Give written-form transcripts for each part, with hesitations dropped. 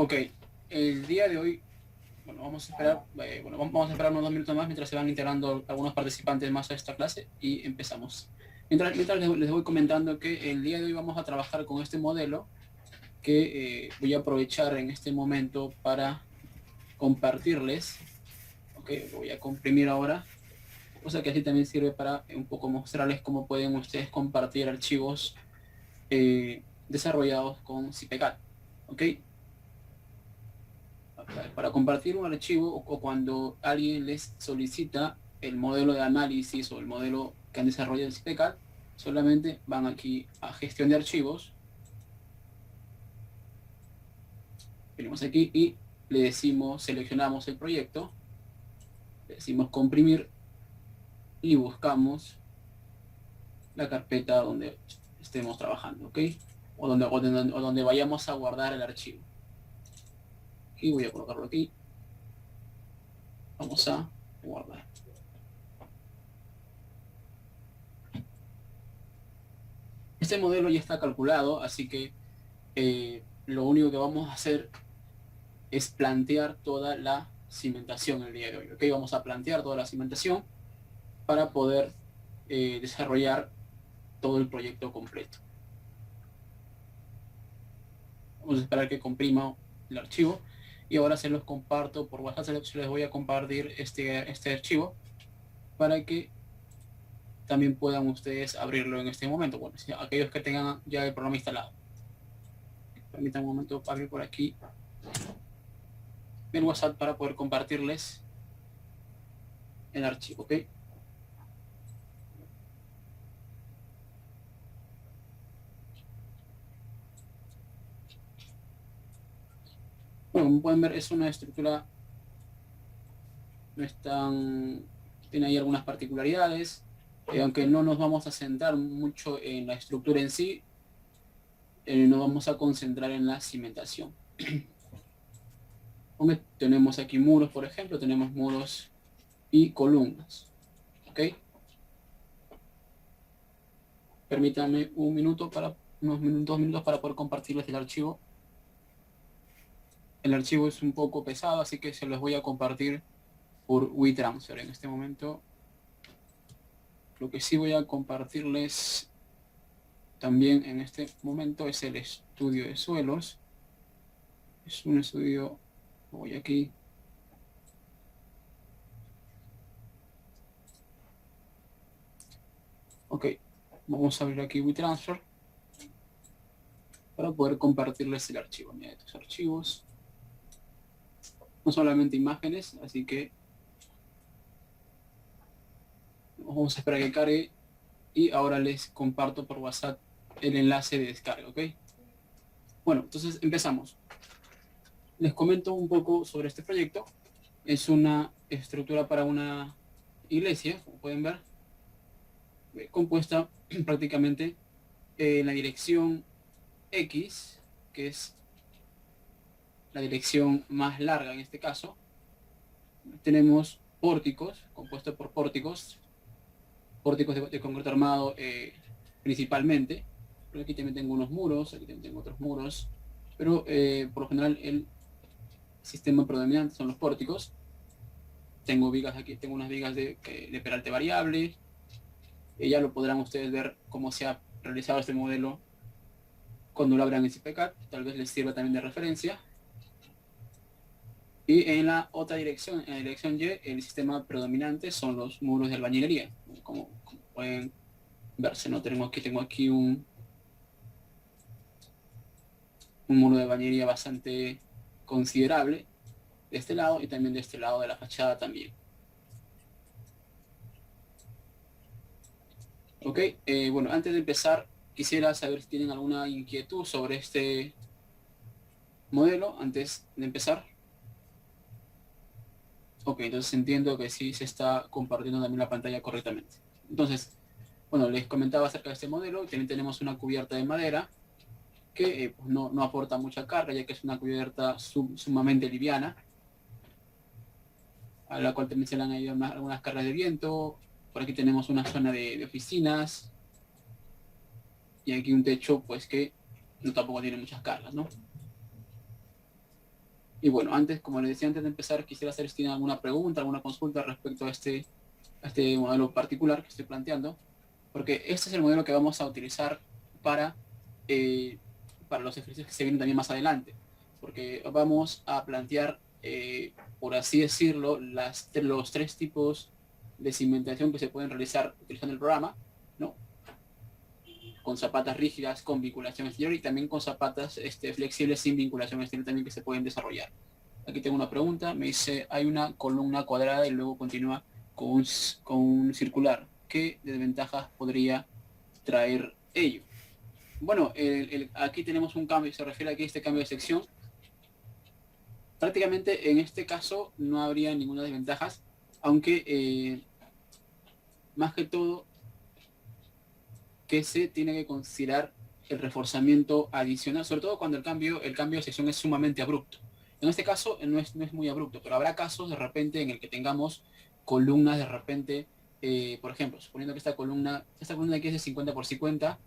Ok, el día de hoy, bueno, vamos a esperar, vamos a esperar unos 2 minutos más mientras se van integrando algunos participantes más a esta clase y empezamos. Mientras les voy comentando que el día de hoy vamos a trabajar con este modelo que voy a aprovechar en este momento para compartirles. Ok, lo voy a comprimir ahora, cosa que así también sirve para un poco mostrarles cómo pueden ustedes compartir archivos desarrollados con CPCAT. Ok, para compartir un archivo o cuando alguien les solicita el modelo de análisis o el modelo que han desarrollado en CPCAT, solamente van aquí a gestión de archivos, venimos aquí y le decimos, seleccionamos el proyecto, le decimos comprimir y buscamos la carpeta donde estemos trabajando, ¿ok? O donde vayamos a guardar el archivo. Y voy a colocarlo aquí, vamos a guardar. Este modelo ya está calculado, así que lo único que vamos a hacer es plantear toda la cimentación el día de hoy. ¿Ok? Vamos a plantear toda la cimentación para poder desarrollar todo el proyecto completo. Vamos a esperar que comprima el archivo y ahora se los comparto por WhatsApp. Se les voy a compartir este archivo para que también puedan ustedes abrirlo en este momento. Bueno, si aquellos que tengan ya el programa instalado. Permítanme un momento para abrir por aquí el WhatsApp para poder compartirles el archivo, ¿ok? Bueno, como pueden ver, es una estructura, no es tan, tiene ahí algunas particularidades, aunque no nos vamos a centrar mucho en la estructura en sí, nos vamos a concentrar en la cimentación. Tenemos aquí muros, por ejemplo, tenemos muros y columnas, ¿ok? Permítanme unos minutos, 2 minutos para poder compartirles el archivo. El archivo es un poco pesado, así que se los voy a compartir por WeTransfer en este momento. Lo que sí voy a compartirles también en este momento es el estudio de suelos. Es un estudio, voy aquí. Ok, vamos a abrir aquí WeTransfer para poder compartirles el archivo. Mira, estos archivos, no solamente imágenes, así que vamos a esperar a que cargue y ahora les comparto por WhatsApp el enlace de descarga, ¿ok? Bueno, entonces empezamos. Les comento un poco sobre este proyecto. Es una estructura para una iglesia, como pueden ver, compuesta prácticamente en la dirección X, que es la dirección más larga en este caso. Tenemos pórticos, compuestos por pórticos de concreto armado principalmente. Pero aquí también tengo unos muros, aquí también tengo otros muros, pero por lo general el sistema predominante son los pórticos. Tengo vigas aquí, tengo unas vigas de peralte variable. Ya lo podrán ustedes ver cómo se ha realizado este modelo cuando lo abran en CPCAT, tal vez les sirva también de referencia. Y en la otra dirección, en la dirección Y, el sistema predominante son los muros de albañilería. Como pueden verse, ¿no? Tengo aquí un muro de albañilería bastante considerable de este lado y también de este lado de la fachada también. Ok, bueno, antes de empezar, quisiera saber si tienen alguna inquietud sobre este modelo antes de empezar. Ok, entonces entiendo que sí se está compartiendo también la pantalla correctamente. Entonces, bueno, les comentaba acerca de este modelo. También tenemos una cubierta de madera que pues no aporta mucha carga, ya que es una cubierta sumamente liviana, a la cual también se le han añadido algunas cargas de viento. Por aquí tenemos una zona de oficinas y aquí un techo pues que no tampoco tiene muchas cargas, ¿no? Y bueno, antes, como les decía, antes de empezar, quisiera saber si tienen alguna pregunta, alguna consulta respecto a este modelo particular que estoy planteando, porque este es el modelo que vamos a utilizar para, eh, para los ejercicios que se vienen también más adelante, porque vamos a plantear, por así decirlo, los tres tipos de cimentación que se pueden realizar utilizando el programa, ¿no? Con zapatas rígidas con vinculación exterior y también con zapatas flexibles sin vinculación exterior también que se pueden desarrollar. Aquí tengo una pregunta, me dice, hay una columna cuadrada y luego continúa con un circular. ¿Qué desventajas podría traer ello? Bueno, aquí tenemos un cambio, se refiere aquí a este cambio de sección. Prácticamente en este caso no habría ninguna desventajas, aunque más que todo que se tiene que considerar el reforzamiento adicional, sobre todo cuando el cambio de sección es sumamente abrupto. En este caso no es muy abrupto, pero habrá casos de repente en el que tengamos columnas de repente, por ejemplo, suponiendo que esta columna aquí es de 50 por 50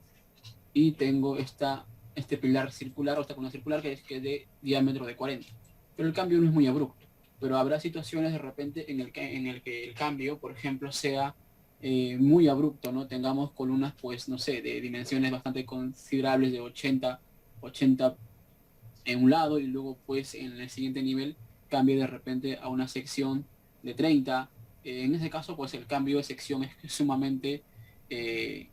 y tengo este pilar circular o esta columna circular que es de diámetro de 40. Pero el cambio no es muy abrupto. Pero habrá situaciones de repente en el que el cambio, por ejemplo, sea muy abrupto, ¿no? Tengamos columnas, pues, no sé, de dimensiones bastante considerables de 80 en un lado y luego, pues, en el siguiente nivel cambie de repente a una sección de 30. En ese caso, pues, el cambio de sección es sumamente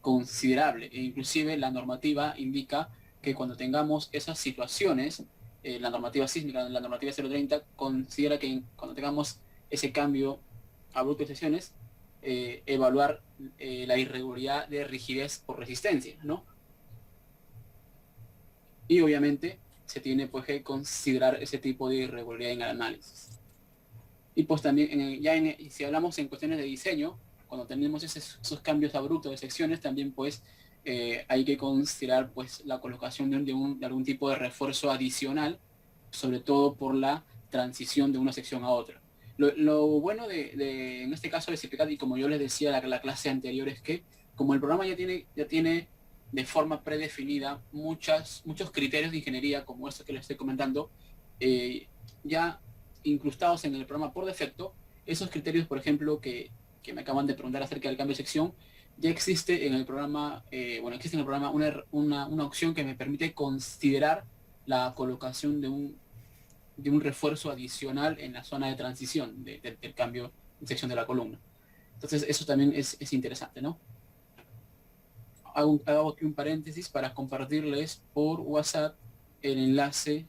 considerable. E inclusive la normativa indica que cuando tengamos esas situaciones, la normativa sísmica, la normativa 030, considera que cuando tengamos ese cambio abrupto de secciones, evaluar la irregularidad de rigidez por resistencia, ¿no? Y obviamente se tiene pues que considerar ese tipo de irregularidad en el análisis. Y pues también, si hablamos en cuestiones de diseño, cuando tenemos esos cambios abruptos de secciones, también pues hay que considerar pues la colocación de algún tipo de refuerzo adicional, sobre todo por la transición de una sección a otra. Lo bueno en este caso de CPCAD, y como yo les decía la clase anterior, es que como el programa ya tiene de forma predefinida muchos criterios de ingeniería, como estos que les estoy comentando, ya incrustados en el programa por defecto, esos criterios, por ejemplo, que me acaban de preguntar acerca del cambio de sección, ya existe en el programa, existe en el programa una opción que me permite considerar la colocación de un refuerzo adicional en la zona de transición del cambio de sección de la columna. Entonces, eso también es interesante, ¿no? Hago aquí un paréntesis para compartirles por WhatsApp el enlace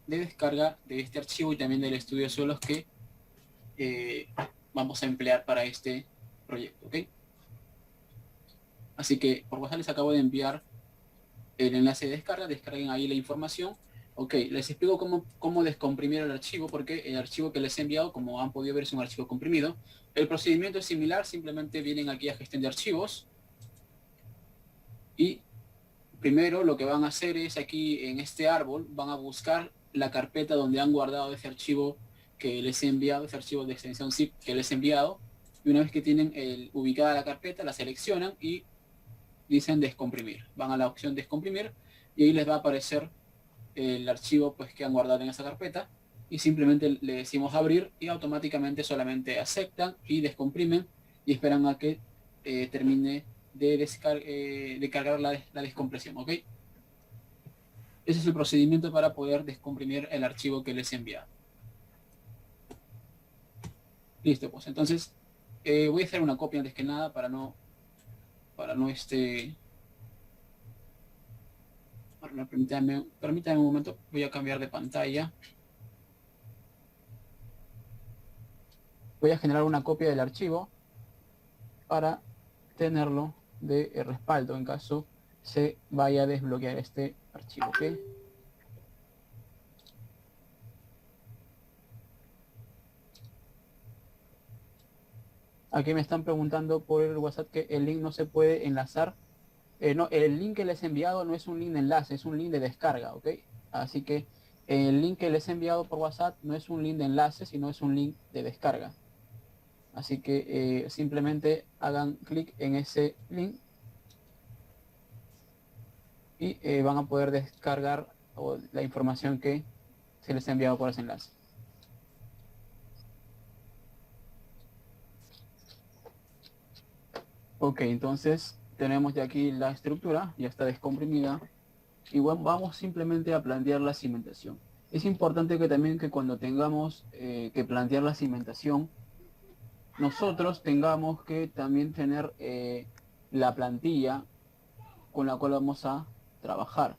de descarga de este archivo y también del estudio de suelos que vamos a emplear para este proyecto, ¿ok? Así que por WhatsApp les acabo de enviar el enlace de descarga, descarguen ahí la información. Ok, les explico cómo descomprimir el archivo, porque el archivo que les he enviado, como han podido ver, es un archivo comprimido. El procedimiento es similar, simplemente vienen aquí a gestión de archivos y primero lo que van a hacer es aquí en este árbol, van a buscar la carpeta donde han guardado ese archivo que les he enviado, ese archivo de extensión zip que les he enviado. Y una vez que tienen ubicada la carpeta, la seleccionan y dicen descomprimir. Van a la opción descomprimir y ahí les va a aparecer el archivo pues, que han guardado en esa carpeta y simplemente le decimos abrir y automáticamente solamente aceptan y descomprimen y esperan a que termine de cargar la descompresión, ¿ok? Ese es el procedimiento para poder descomprimir el archivo que les he enviado. Listo, pues entonces voy a hacer una copia antes que nada para no permítanme un momento, voy a cambiar de pantalla. Voy a generar una copia del archivo para tenerlo de respaldo en caso se vaya a desbloquear este archivo, ¿ok? Aquí me están preguntando por el WhatsApp que el link no se puede enlazar. No, el link que les he enviado no es un link de enlace, es un link de descarga, ¿ok? Así que el link que les he enviado por WhatsApp no es un link de enlace, sino es un link de descarga. Así que simplemente hagan clic en ese link y van a poder descargar la información que se les ha enviado por ese enlace. Ok, entonces tenemos ya aquí la estructura, ya está descomprimida. Y bueno, vamos simplemente a plantear la cimentación. Es importante que también que cuando tengamos que plantear la cimentación, nosotros tengamos que también tener la plantilla con la cual vamos a trabajar.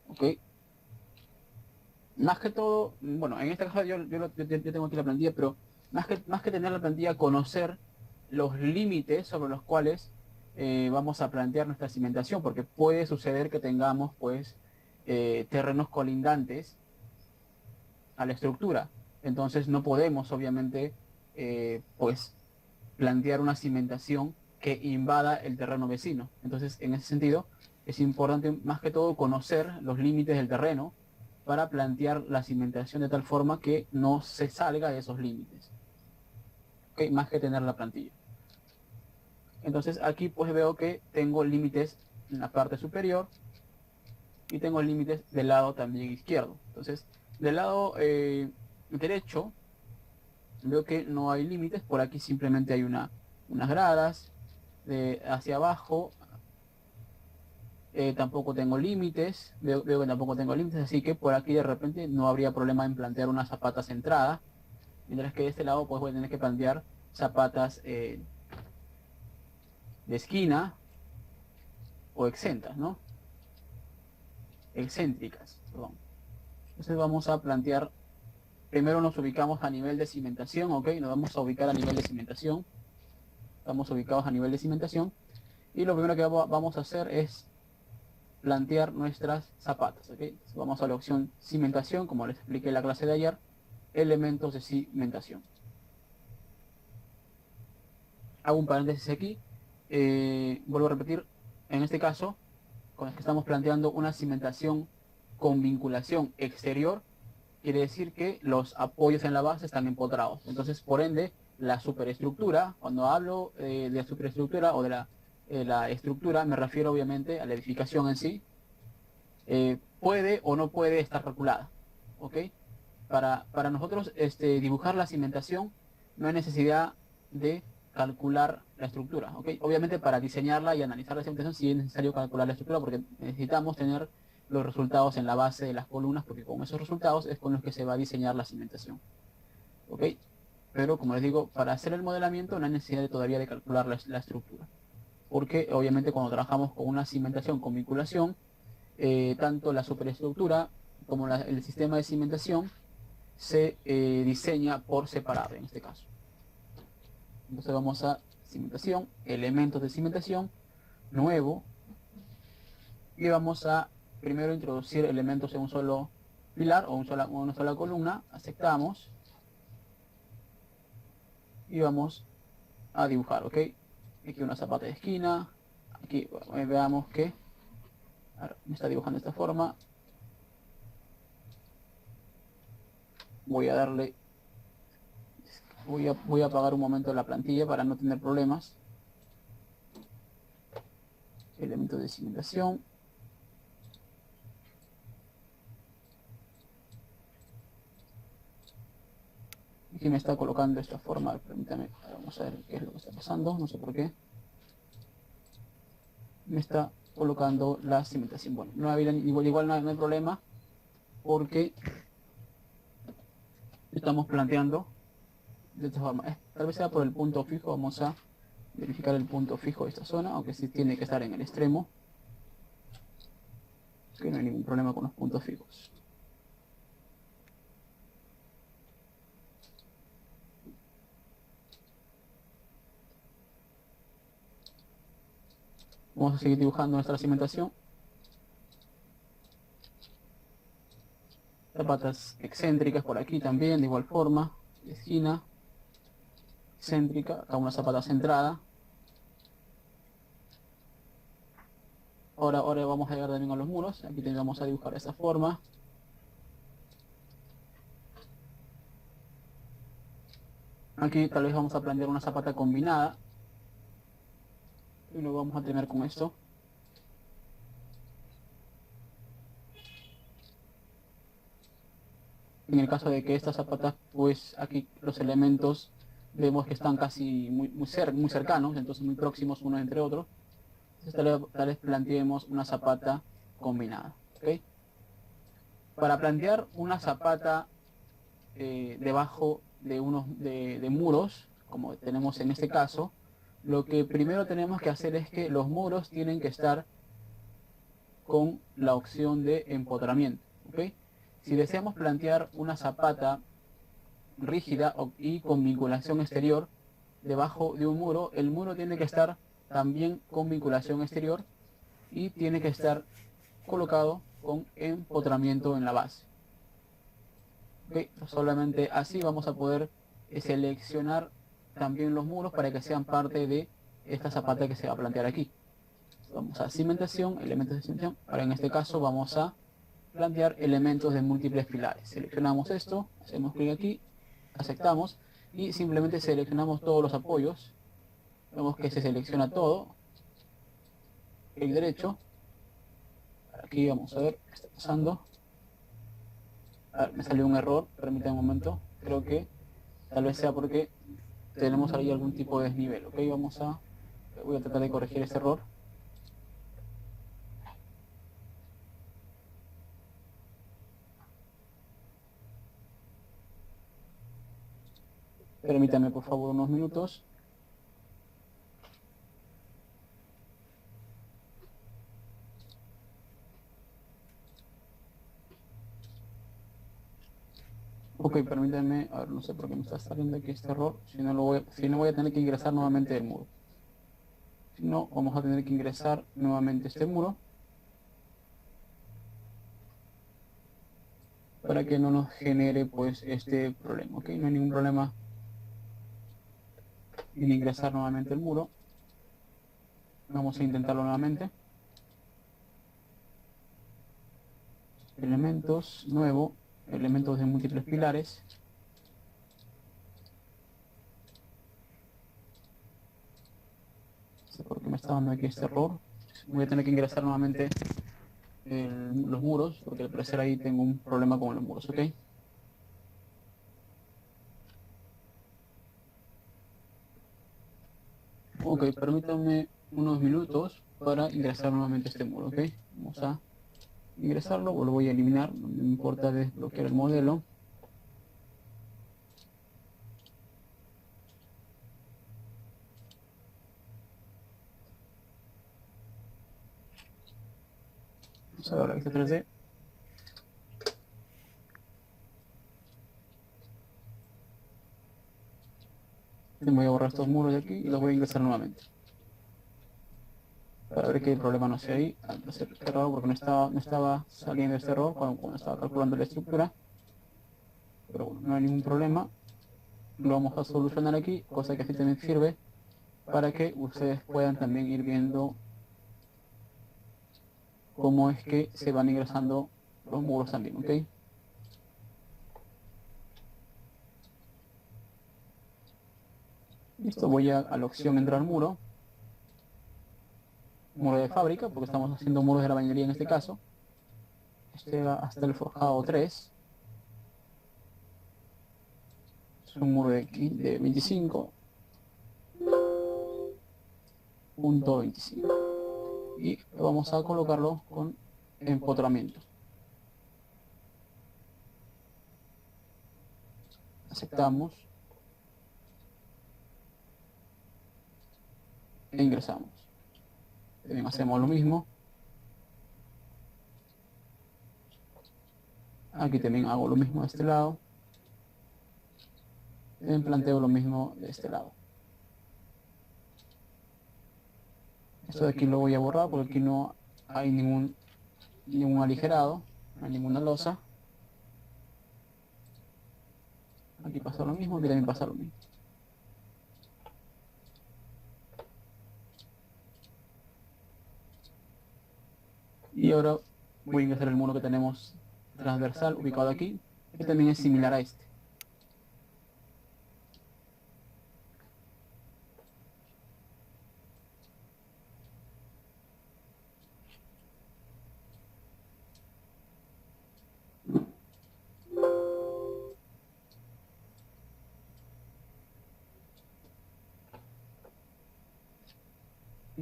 ¿Ok? Más que todo, bueno, en este caso yo tengo aquí la plantilla, pero más que tener la plantilla, conocer los límites sobre los cuales vamos a plantear nuestra cimentación, porque puede suceder que tengamos pues terrenos colindantes a la estructura. Entonces no podemos obviamente pues plantear una cimentación que invada el terreno vecino. Entonces en ese sentido es importante más que todo conocer los límites del terreno para plantear la cimentación de tal forma que no se salga de esos límites. ¿Okay? Más que tener la plantilla. Entonces aquí pues veo que tengo límites en la parte superior y tengo límites del lado también izquierdo. Entonces del lado derecho veo que no hay límites, por aquí simplemente hay unas gradas, de hacia abajo tampoco tengo límites, veo que tampoco tengo límites, así que por aquí de repente no habría problema en plantear una zapata centrada, mientras que de este lado pues voy a tener que plantear zapatas de esquina o exentas, ¿no? Excéntricas, perdón. Entonces vamos a plantear, primero nos ubicamos a nivel de cimentación, ¿ok? Nos vamos a ubicar a nivel de cimentación, estamos ubicados a nivel de cimentación, y lo primero que vamos a hacer es plantear nuestras zapatas, ¿ok? Entonces vamos a la opción cimentación, como les expliqué en la clase de ayer, elementos de cimentación. Hago un paréntesis aquí, vuelvo a repetir, en este caso, con el que estamos planteando una cimentación con vinculación exterior, quiere decir que los apoyos en la base están empotrados. Entonces, por ende, la superestructura, cuando hablo de la superestructura o de la estructura, me refiero obviamente a la edificación en sí, puede o no puede estar calculada. ¿Ok? Para nosotros dibujar la cimentación no hay necesidad de calcular la estructura. ¿Ok? Obviamente para diseñarla y analizar la cimentación sí es necesario calcular la estructura porque necesitamos tener los resultados en la base de las columnas porque con esos resultados es con los que se va a diseñar la cimentación. ¿Ok? Pero como les digo, para hacer el modelamiento no hay necesidad todavía de calcular la estructura. Porque obviamente cuando trabajamos con una cimentación con vinculación, tanto la superestructura como el sistema de cimentación se diseña por separado en este caso. Entonces vamos a cimentación, elementos de cimentación, nuevo, y vamos a primero introducir elementos en un solo pilar o una sola columna, aceptamos, y vamos a dibujar, ¿ok? Aquí una zapata de esquina, aquí bueno, veamos que me está dibujando de esta forma, voy a darle, voy a apagar un momento la plantilla para no tener problemas. Elementos de cimentación. Aquí me está colocando esta forma, permítame, vamos a ver qué es lo que está pasando, no sé por qué. Me está colocando la cimentación. Bueno, igual no hay problema porque estamos planteando de esta forma. Tal vez sea por el punto fijo, vamos a verificar el punto fijo de esta zona, aunque sí tiene que estar en el extremo. Que no hay ningún problema con los puntos fijos. Vamos a seguir dibujando nuestra cimentación. Zapatas excéntricas por aquí también, de igual forma. De esquina. Excéntrica, acá una zapata centrada. Ahora vamos a llegar también a los muros. Aquí vamos a dibujar de esta forma. Aquí tal vez vamos a plantear una zapata combinada. Y lo vamos a tener con esto. En el caso de que estas zapatas, pues aquí los elementos vemos que están casi muy cercanos, entonces muy próximos unos entre otros. Entonces tal vez planteemos una zapata combinada. ¿Ok? Para plantear una zapata debajo de muros, como tenemos en este caso, lo que primero tenemos que hacer es que los muros tienen que estar con la opción de empotramiento. ¿Ok? Si deseamos plantear una zapata rígida y con vinculación exterior debajo de un muro, el muro tiene que estar también con vinculación exterior y tiene que estar colocado con empotramiento en la base. ¿Ok? Solamente así vamos a poder seleccionar también los muros para que sean parte de esta zapata que se va a plantear aquí. Vamos a cimentación, elementos de cimentación. Ahora en este caso vamos a plantear elementos de múltiples pilares. Seleccionamos esto, hacemos clic aquí, aceptamos y simplemente seleccionamos todos los apoyos. Vemos que se selecciona todo. Clic derecho. Aquí vamos a ver qué está pasando. A ver, me salió un error, permítanme un momento. Creo que tal vez sea porque tenemos ahí algún tipo de desnivel. Ok, voy a tratar de corregir este error. Permítanme por favor unos minutos. Ok, permítanme, a ver, no sé por qué me está saliendo aquí este error. Si no voy a tener que ingresar nuevamente el muro. Si no, vamos a tener que ingresar nuevamente este muro para que no nos genere pues este problema. Ok, no hay ningún problema en ingresar nuevamente el muro. Vamos a intentarlo nuevamente. Elementos, nuevo, elementos de múltiples pilares. No sé por qué me está dando aquí este error. Voy a tener que ingresar nuevamente los muros, porque al parecer ahí tengo un problema con los muros, ¿ok? Ok, permítanme unos minutos para ingresar nuevamente este muro, ¿ok? Vamos a ingresarlo, o lo voy a eliminar, no me importa desbloquear el modelo. Vamos a ver la vista 3D. Voy a borrar estos muros de aquí y los voy a ingresar nuevamente. Para ver que el problema no sea ahí. Al parecer qué raro porque no estaba saliendo este error cuando estaba calculando la estructura. Pero bueno, no hay ningún problema. Lo vamos a solucionar aquí, cosa que así también sirve para que ustedes puedan también ir viendo cómo es que se van ingresando los muros también, ¿ok? Listo, voy a la opción entrar muro de fábrica, porque estamos haciendo muros de la bañería en este caso. Este va hasta el forjado 3. Es un muro de 25.25. Y vamos a colocarlo con empotramiento. Aceptamos e ingresamos. También hacemos lo mismo. Aquí también hago lo mismo de este lado. También planteo lo mismo de este lado. Esto de aquí lo voy a borrar porque aquí no hay ningún aligerado, no hay ninguna losa. Aquí pasa lo mismo, aquí también pasa lo mismo. Y ahora voy a ingresar el muro que tenemos transversal ubicado aquí, que también es similar a este.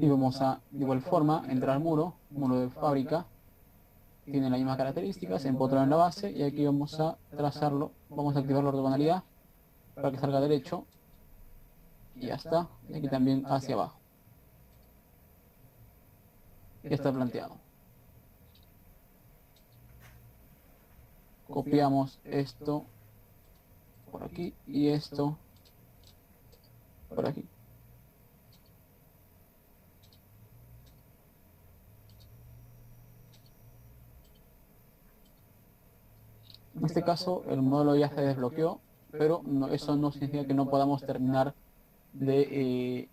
y vamos a, de igual forma, entrar al muro de fábrica, tiene las mismas características, empotrar en la base, y aquí vamos a trazarlo, vamos a activar la ortogonalidad para que salga derecho, y ya está, y aquí también hacia abajo. Ya está planteado. Copiamos esto por aquí y esto por aquí. En este caso el módulo ya se desbloqueó, pero eso no significa que no podamos terminar de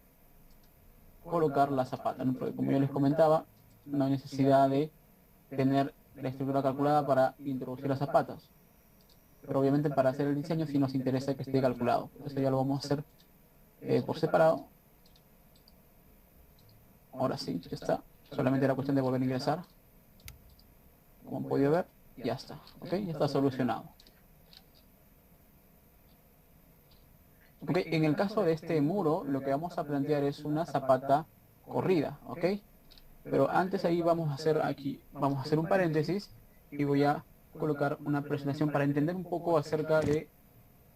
colocar la zapata, ¿no? Porque como yo les comentaba, no hay necesidad de tener la estructura calculada para introducir las zapatas. Pero obviamente para hacer el diseño sí nos interesa que esté calculado. Eso ya lo vamos a hacer por separado. Ahora sí, ya está. Solamente era cuestión de volver a ingresar. Como han podido ver, ya está. ¿Ok? Ya está solucionado. ¿Ok? En el caso de este muro, lo que vamos a plantear es una zapata corrida. ¿Ok? Pero antes ahí vamos a hacer un paréntesis y voy a colocar una presentación para entender un poco acerca de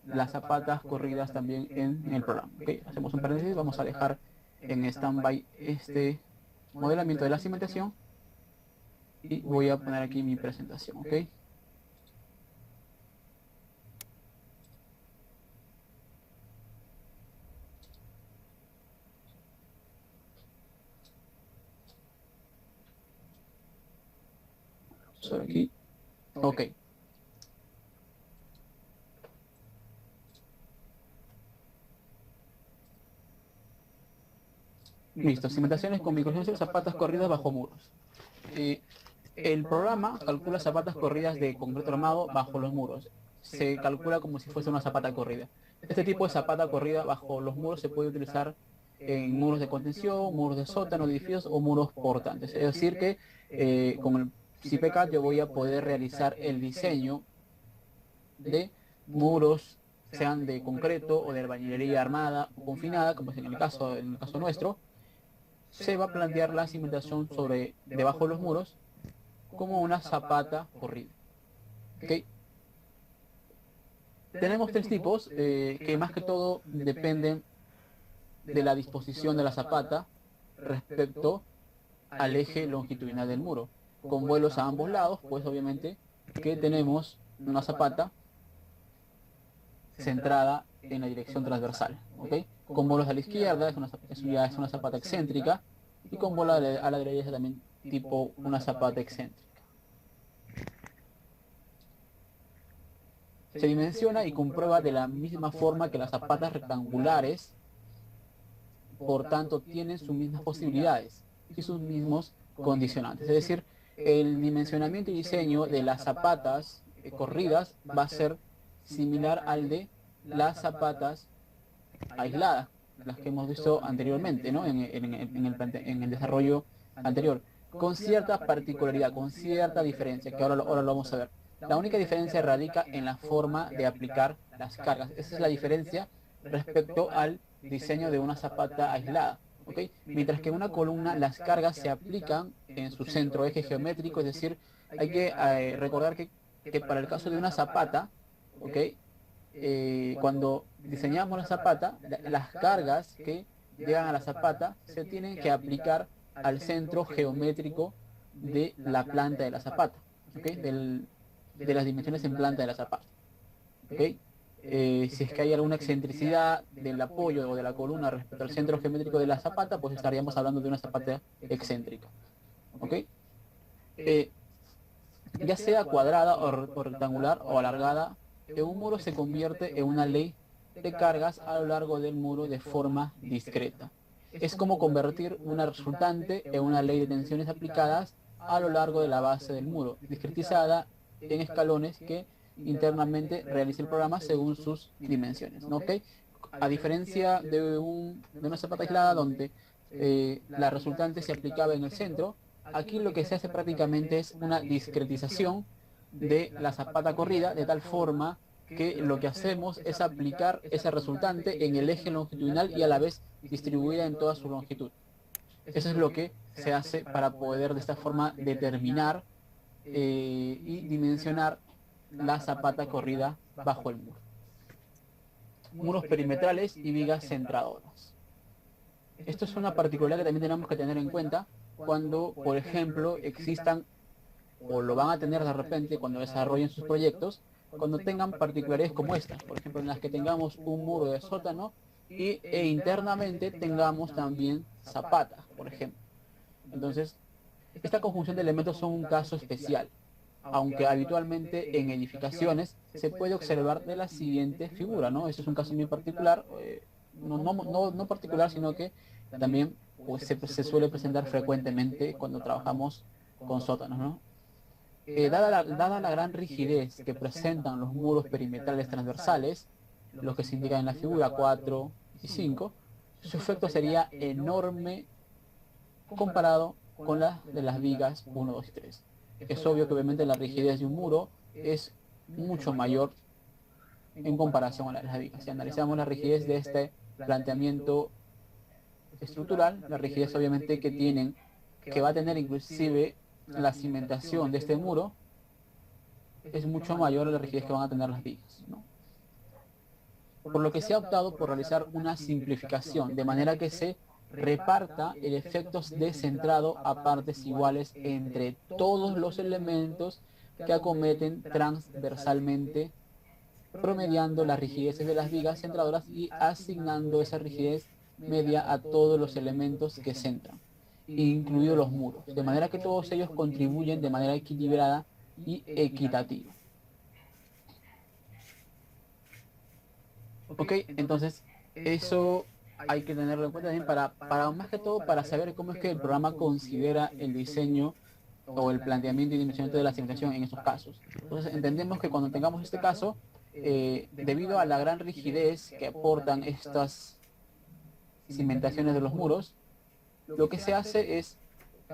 las zapatas corridas también en el programa. ¿Ok? Hacemos un paréntesis, vamos a dejar en stand-by este modelamiento de la cimentación y voy a poner aquí mi presentación. ¿Ok? Sobre aquí. Ok. Listo, cimentaciones con microconstrucción, zapatas corridas bajo muros. El programa calcula zapatas corridas de concreto armado bajo los muros. Se calcula como si fuese una zapata corrida. Este tipo de zapata corrida bajo los muros se puede utilizar en muros de contención, muros de sótano, edificios o muros portantes. Es decir que con el CIPCAD yo voy a poder realizar el diseño de muros, sean de concreto o de albañilería armada o confinada, como es en el caso nuestro. Se va a plantear la cimentación sobre debajo de los muros como una zapata corrida. ¿Okay? Tenemos tres tipos que más que todo dependen de la disposición de la zapata respecto al eje longitudinal del muro. Con vuelos a ambos lados, pues obviamente que tenemos una zapata centrada en la dirección transversal. ¿Okay? Con vuelos a la izquierda ya es una zapata excéntrica, y con vuelo a la derecha también tipo una zapata excéntrica. Se dimensiona y comprueba de la misma forma que las zapatas rectangulares, por tanto tienen sus mismas posibilidades y sus mismos condicionantes. Es decir, el dimensionamiento y diseño de las zapatas corridas va a ser similar al de las zapatas aisladas, las que hemos visto anteriormente, ¿no? en el desarrollo anterior, con cierta particularidad, con cierta diferencia, que ahora lo vamos a ver. La única diferencia radica en la forma de aplicar las cargas. Esa es la diferencia respecto al diseño de una zapata aislada. ¿Okay? Mientras que en una columna las cargas se aplican en su centro eje geométrico, es decir, hay que recordar que para el caso de una zapata, ¿okay? Cuando diseñamos la zapata, las cargas que llegan a la zapata se tienen que aplicar al centro geométrico de la planta de la zapata, ¿okay? De las dimensiones en planta de la zapata. ¿Okay? Si es que hay alguna excentricidad del apoyo o de la columna respecto al centro geométrico de la zapata, pues estaríamos hablando de una zapata excéntrica. ¿Okay? Ya sea cuadrada o rectangular o alargada, un muro se convierte en una ley de cargas a lo largo del muro de forma discreta. Es como convertir una resultante en una ley de tensiones aplicadas a lo largo de la base del muro, discretizada en escalones que internamente realiza el programa según sus dimensiones, ¿no? ¿Okay? A diferencia de una zapata aislada donde la resultante se aplicaba en el centro, aquí lo que se hace prácticamente es una discretización de la zapata corrida, de tal forma que lo que hacemos es aplicar esa resultante en el eje longitudinal y a la vez distribuida en toda su longitud. Eso es lo que se hace para poder de esta forma determinar y dimensionar la zapata corrida bajo el muro. Muros perimetrales y vigas centradoras. Esto es una particularidad que también tenemos que tener en cuenta cuando, por ejemplo, existan o lo van a tener de repente cuando desarrollen sus proyectos, cuando tengan particularidades como estas, por ejemplo, en las que tengamos un muro de sótano e internamente tengamos también zapatas, por ejemplo. Entonces, esta conjunción de elementos son un caso especial, aunque habitualmente en edificaciones se puede observar de la siguiente figura, ¿no? Este es un caso muy particular, no particular, sino que también pues, se suele presentar frecuentemente cuando trabajamos con sótanos, ¿no? Dada la gran rigidez que presentan los muros perimetrales transversales, los que se indican en la figura 4 y 5, su efecto sería enorme comparado con la de las vigas 1, 2 y 3. Es obvio que obviamente la rigidez de un muro es mucho mayor en comparación a la de las vigas. Si analizamos la rigidez de este planteamiento estructural, la rigidez obviamente que va a tener inclusive la cimentación de este muro, es mucho mayor a la rigidez que van a tener las vigas, ¿no? Por lo que se ha optado por realizar una simplificación, de manera que se reparta el efecto descentrado a partes iguales entre todos los elementos que acometen transversalmente, promediando las rigideces de las vigas centradoras y asignando esa rigidez media a todos los elementos que centran, incluidos los muros, de manera que todos ellos contribuyen de manera equilibrada y equitativa. Ok, entonces eso hay que tenerlo en cuenta también para más que todo para saber cómo es que el programa considera el diseño o el planteamiento y dimensionamiento de la cimentación en estos casos. Entonces entendemos que cuando tengamos este caso, debido a la gran rigidez que aportan estas cimentaciones de los muros, lo que se hace es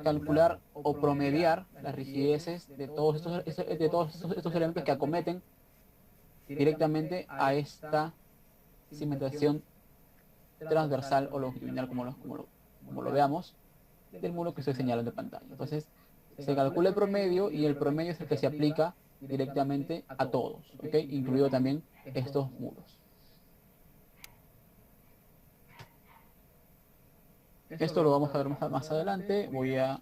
calcular o promediar las rigideces de todos estos elementos que acometen directamente a esta cimentación transversal o longitudinal, como lo veamos, del muro que estoy señalando en pantalla. Entonces, se calcula el promedio y el promedio es el que se aplica directamente a todos, ¿ok? Incluido también estos muros. Esto lo vamos a ver más adelante. Voy a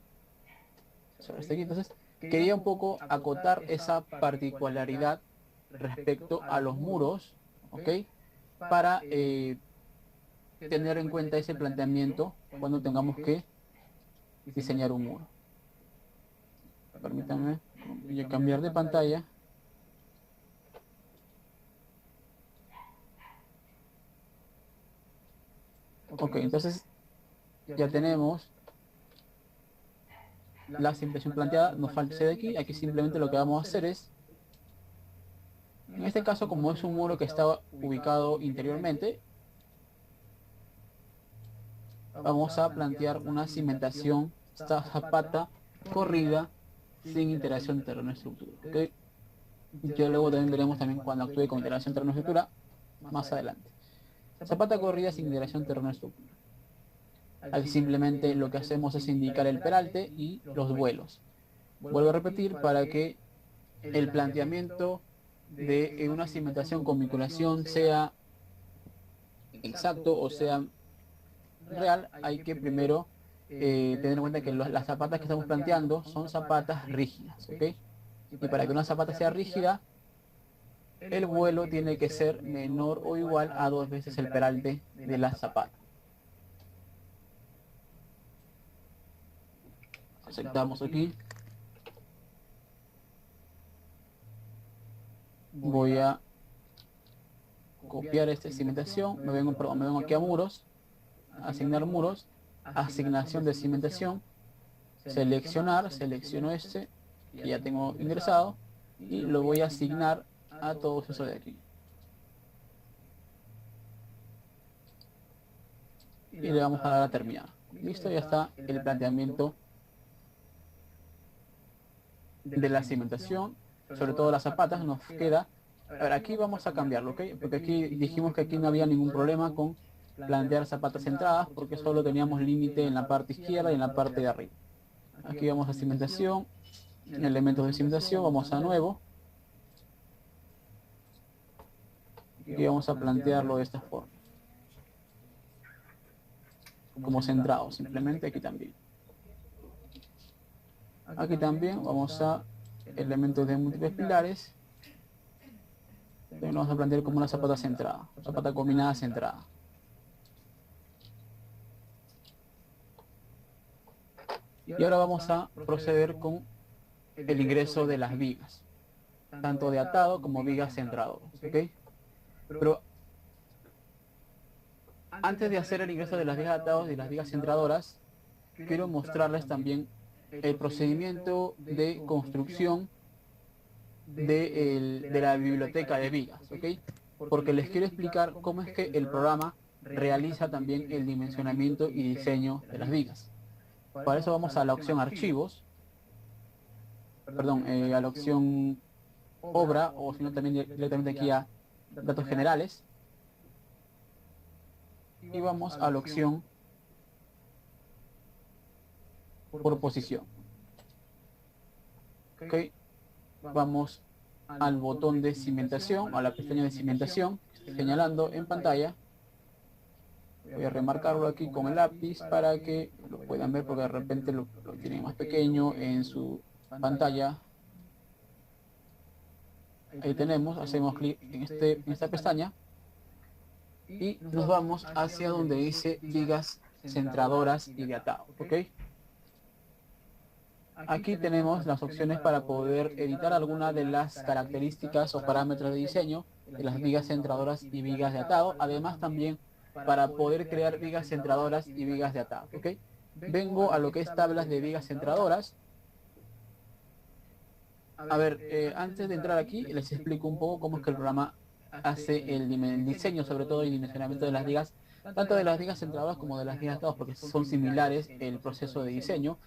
sobre este aquí. Entonces, quería un poco acotar esa particularidad respecto a los muros, ¿ok? Para tener en cuenta ese planteamiento cuando tengamos que diseñar un muro. Permítanme, voy a cambiar de pantalla. Ok, entonces ya tenemos la cimentación planteada, nos falta ese de aquí. Aquí simplemente lo que vamos a hacer es, en este caso, como es un muro que estaba ubicado interiormente, vamos a plantear una cimentación, esta zapata corrida sin interacción terreno-estructura. ¿Okay? Ya luego también veremos también cuando actúe con interacción terreno-estructura más adelante. Zapata corrida sin interacción terreno-estructura. Aquí simplemente lo que hacemos es indicar el peralte y los vuelos. Vuelvo a repetir para que el planteamiento de una cimentación con vinculación sea exacto o sea real, hay que primero tener en cuenta que las zapatas que estamos planteando son zapatas rígidas, ¿ok? Y para que una zapata sea rígida, el vuelo tiene que ser menor o igual a 2 veces el peralte de la zapata. Aceptamos aquí. Voy a copiar esta cimentación, me vengo aquí a muros, asignar muros, asignación de cimentación, selecciono este que ya tengo ingresado y lo voy a asignar a todos esos de aquí. Y le vamos a dar a terminar. Listo, ya está el planteamiento de la cimentación, sobre todo las zapatas. Nos queda, a ver, aquí vamos a cambiarlo, ¿ok? Porque aquí dijimos que aquí no había ningún problema con plantear zapatas centradas porque solo teníamos límite en la parte izquierda y en la parte de arriba. Aquí vamos a cimentación, elementos de cimentación, vamos a nuevo. Y vamos a plantearlo de esta forma. Como centrado, simplemente aquí también. Aquí también vamos a elementos de múltiples pilares. También lo vamos a plantear como una zapata centrada, zapata combinada centrada. Y ahora vamos a proceder con el ingreso de las vigas, tanto de atado como vigas centradoras, ¿ok? Pero antes de hacer el ingreso de las vigas de atados y las vigas centradoras, quiero mostrarles también el procedimiento de construcción de la biblioteca de vigas, ¿ok? Porque les quiero explicar cómo es que el programa realiza también el dimensionamiento y diseño de las vigas. Para eso vamos a la opción archivos, perdón, a la opción obra, o si no también directamente aquí a datos generales, y vamos a la opción por posición. Ok, vamos al botón de cimentación, a la pestaña de cimentación, señalando en pantalla. Voy a remarcarlo aquí con el lápiz para que lo puedan ver, porque de repente lo tienen más pequeño en su pantalla. Ahí tenemos, hacemos clic en esta pestaña y nos vamos hacia donde dice vigas centradoras y de atado, ¿ok? Aquí tenemos las opciones para poder editar alguna de las características o parámetros de diseño de las vigas centradoras y vigas de atado, además también para poder crear vigas centradoras y vigas de atado, ¿ok? Vengo a lo que es tablas de vigas centradoras. A ver, antes de entrar aquí les explico un poco cómo es que el programa hace el diseño, sobre todo el dimensionamiento de las vigas, tanto de las vigas centradoras como de las vigas de atado, porque son similares el proceso de diseño,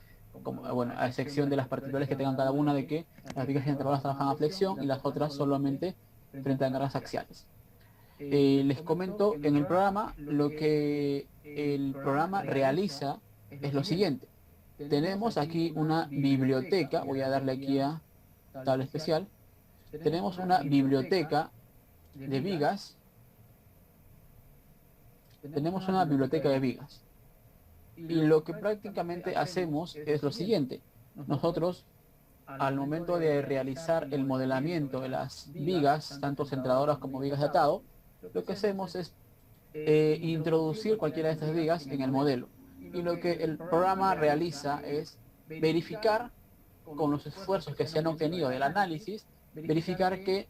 como, bueno, a excepción de las particularidades que tengan cada una, de que las vigas centradoras trabajan a flexión y las otras solamente frente a cargas axiales. Les comento en el programa, lo que el programa realiza es lo siguiente. Tenemos aquí una biblioteca, voy a darle aquí a tabla especial. Tenemos una biblioteca de vigas. Tenemos una biblioteca de vigas. Y lo que prácticamente hacemos es lo siguiente. Nosotros, al momento de realizar el modelamiento de las vigas, tanto centradoras como vigas de atado, lo que hacemos es introducir cualquiera de estas vigas en el modelo. Y lo que el programa realiza es verificar, con los esfuerzos que se han obtenido del análisis, verificar que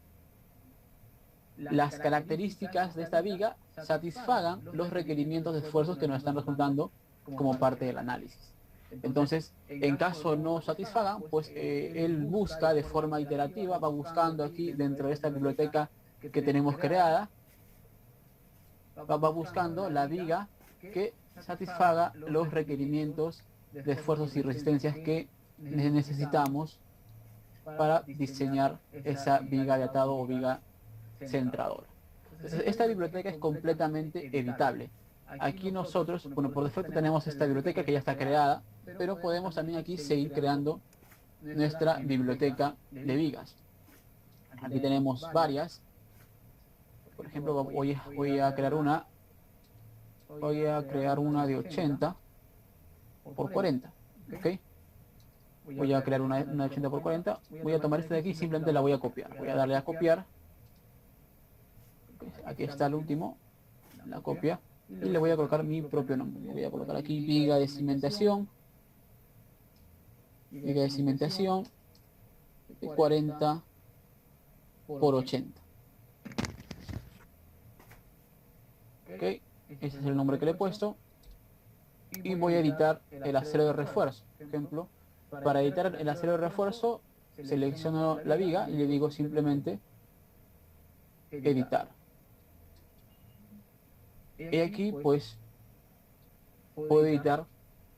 las características de esta viga satisfagan los requerimientos de esfuerzos que nos están resultando como parte del análisis. Entonces, en caso no satisfagan, pues él busca de forma iterativa, va buscando aquí dentro de esta biblioteca que tenemos creada, va buscando la viga que satisfaga los requerimientos de esfuerzos y resistencias que necesitamos para diseñar esa viga de atado o viga centradora. Entonces, esta biblioteca es completamente editable. Aquí nosotros, bueno, por defecto tenemos esta biblioteca que ya está creada, pero podemos también aquí seguir creando nuestra biblioteca de vigas. Aquí tenemos varias. Por ejemplo, voy a crear una de 80 por 40, ¿ok? Voy a crear una de 80 por 40. Voy a tomar esta de aquí y simplemente la voy a copiar. Voy a darle a copiar. Aquí está el último, la copia. Y le voy a colocar mi propio nombre. Le voy a colocar aquí viga de cimentación. Viga de cimentación de 40 por 80. Ok, ese es el nombre que le he puesto. Y voy a editar el acero de refuerzo. Por ejemplo, para editar el acero de refuerzo, selecciono la viga y le digo simplemente editar. Y aquí pues puedo editar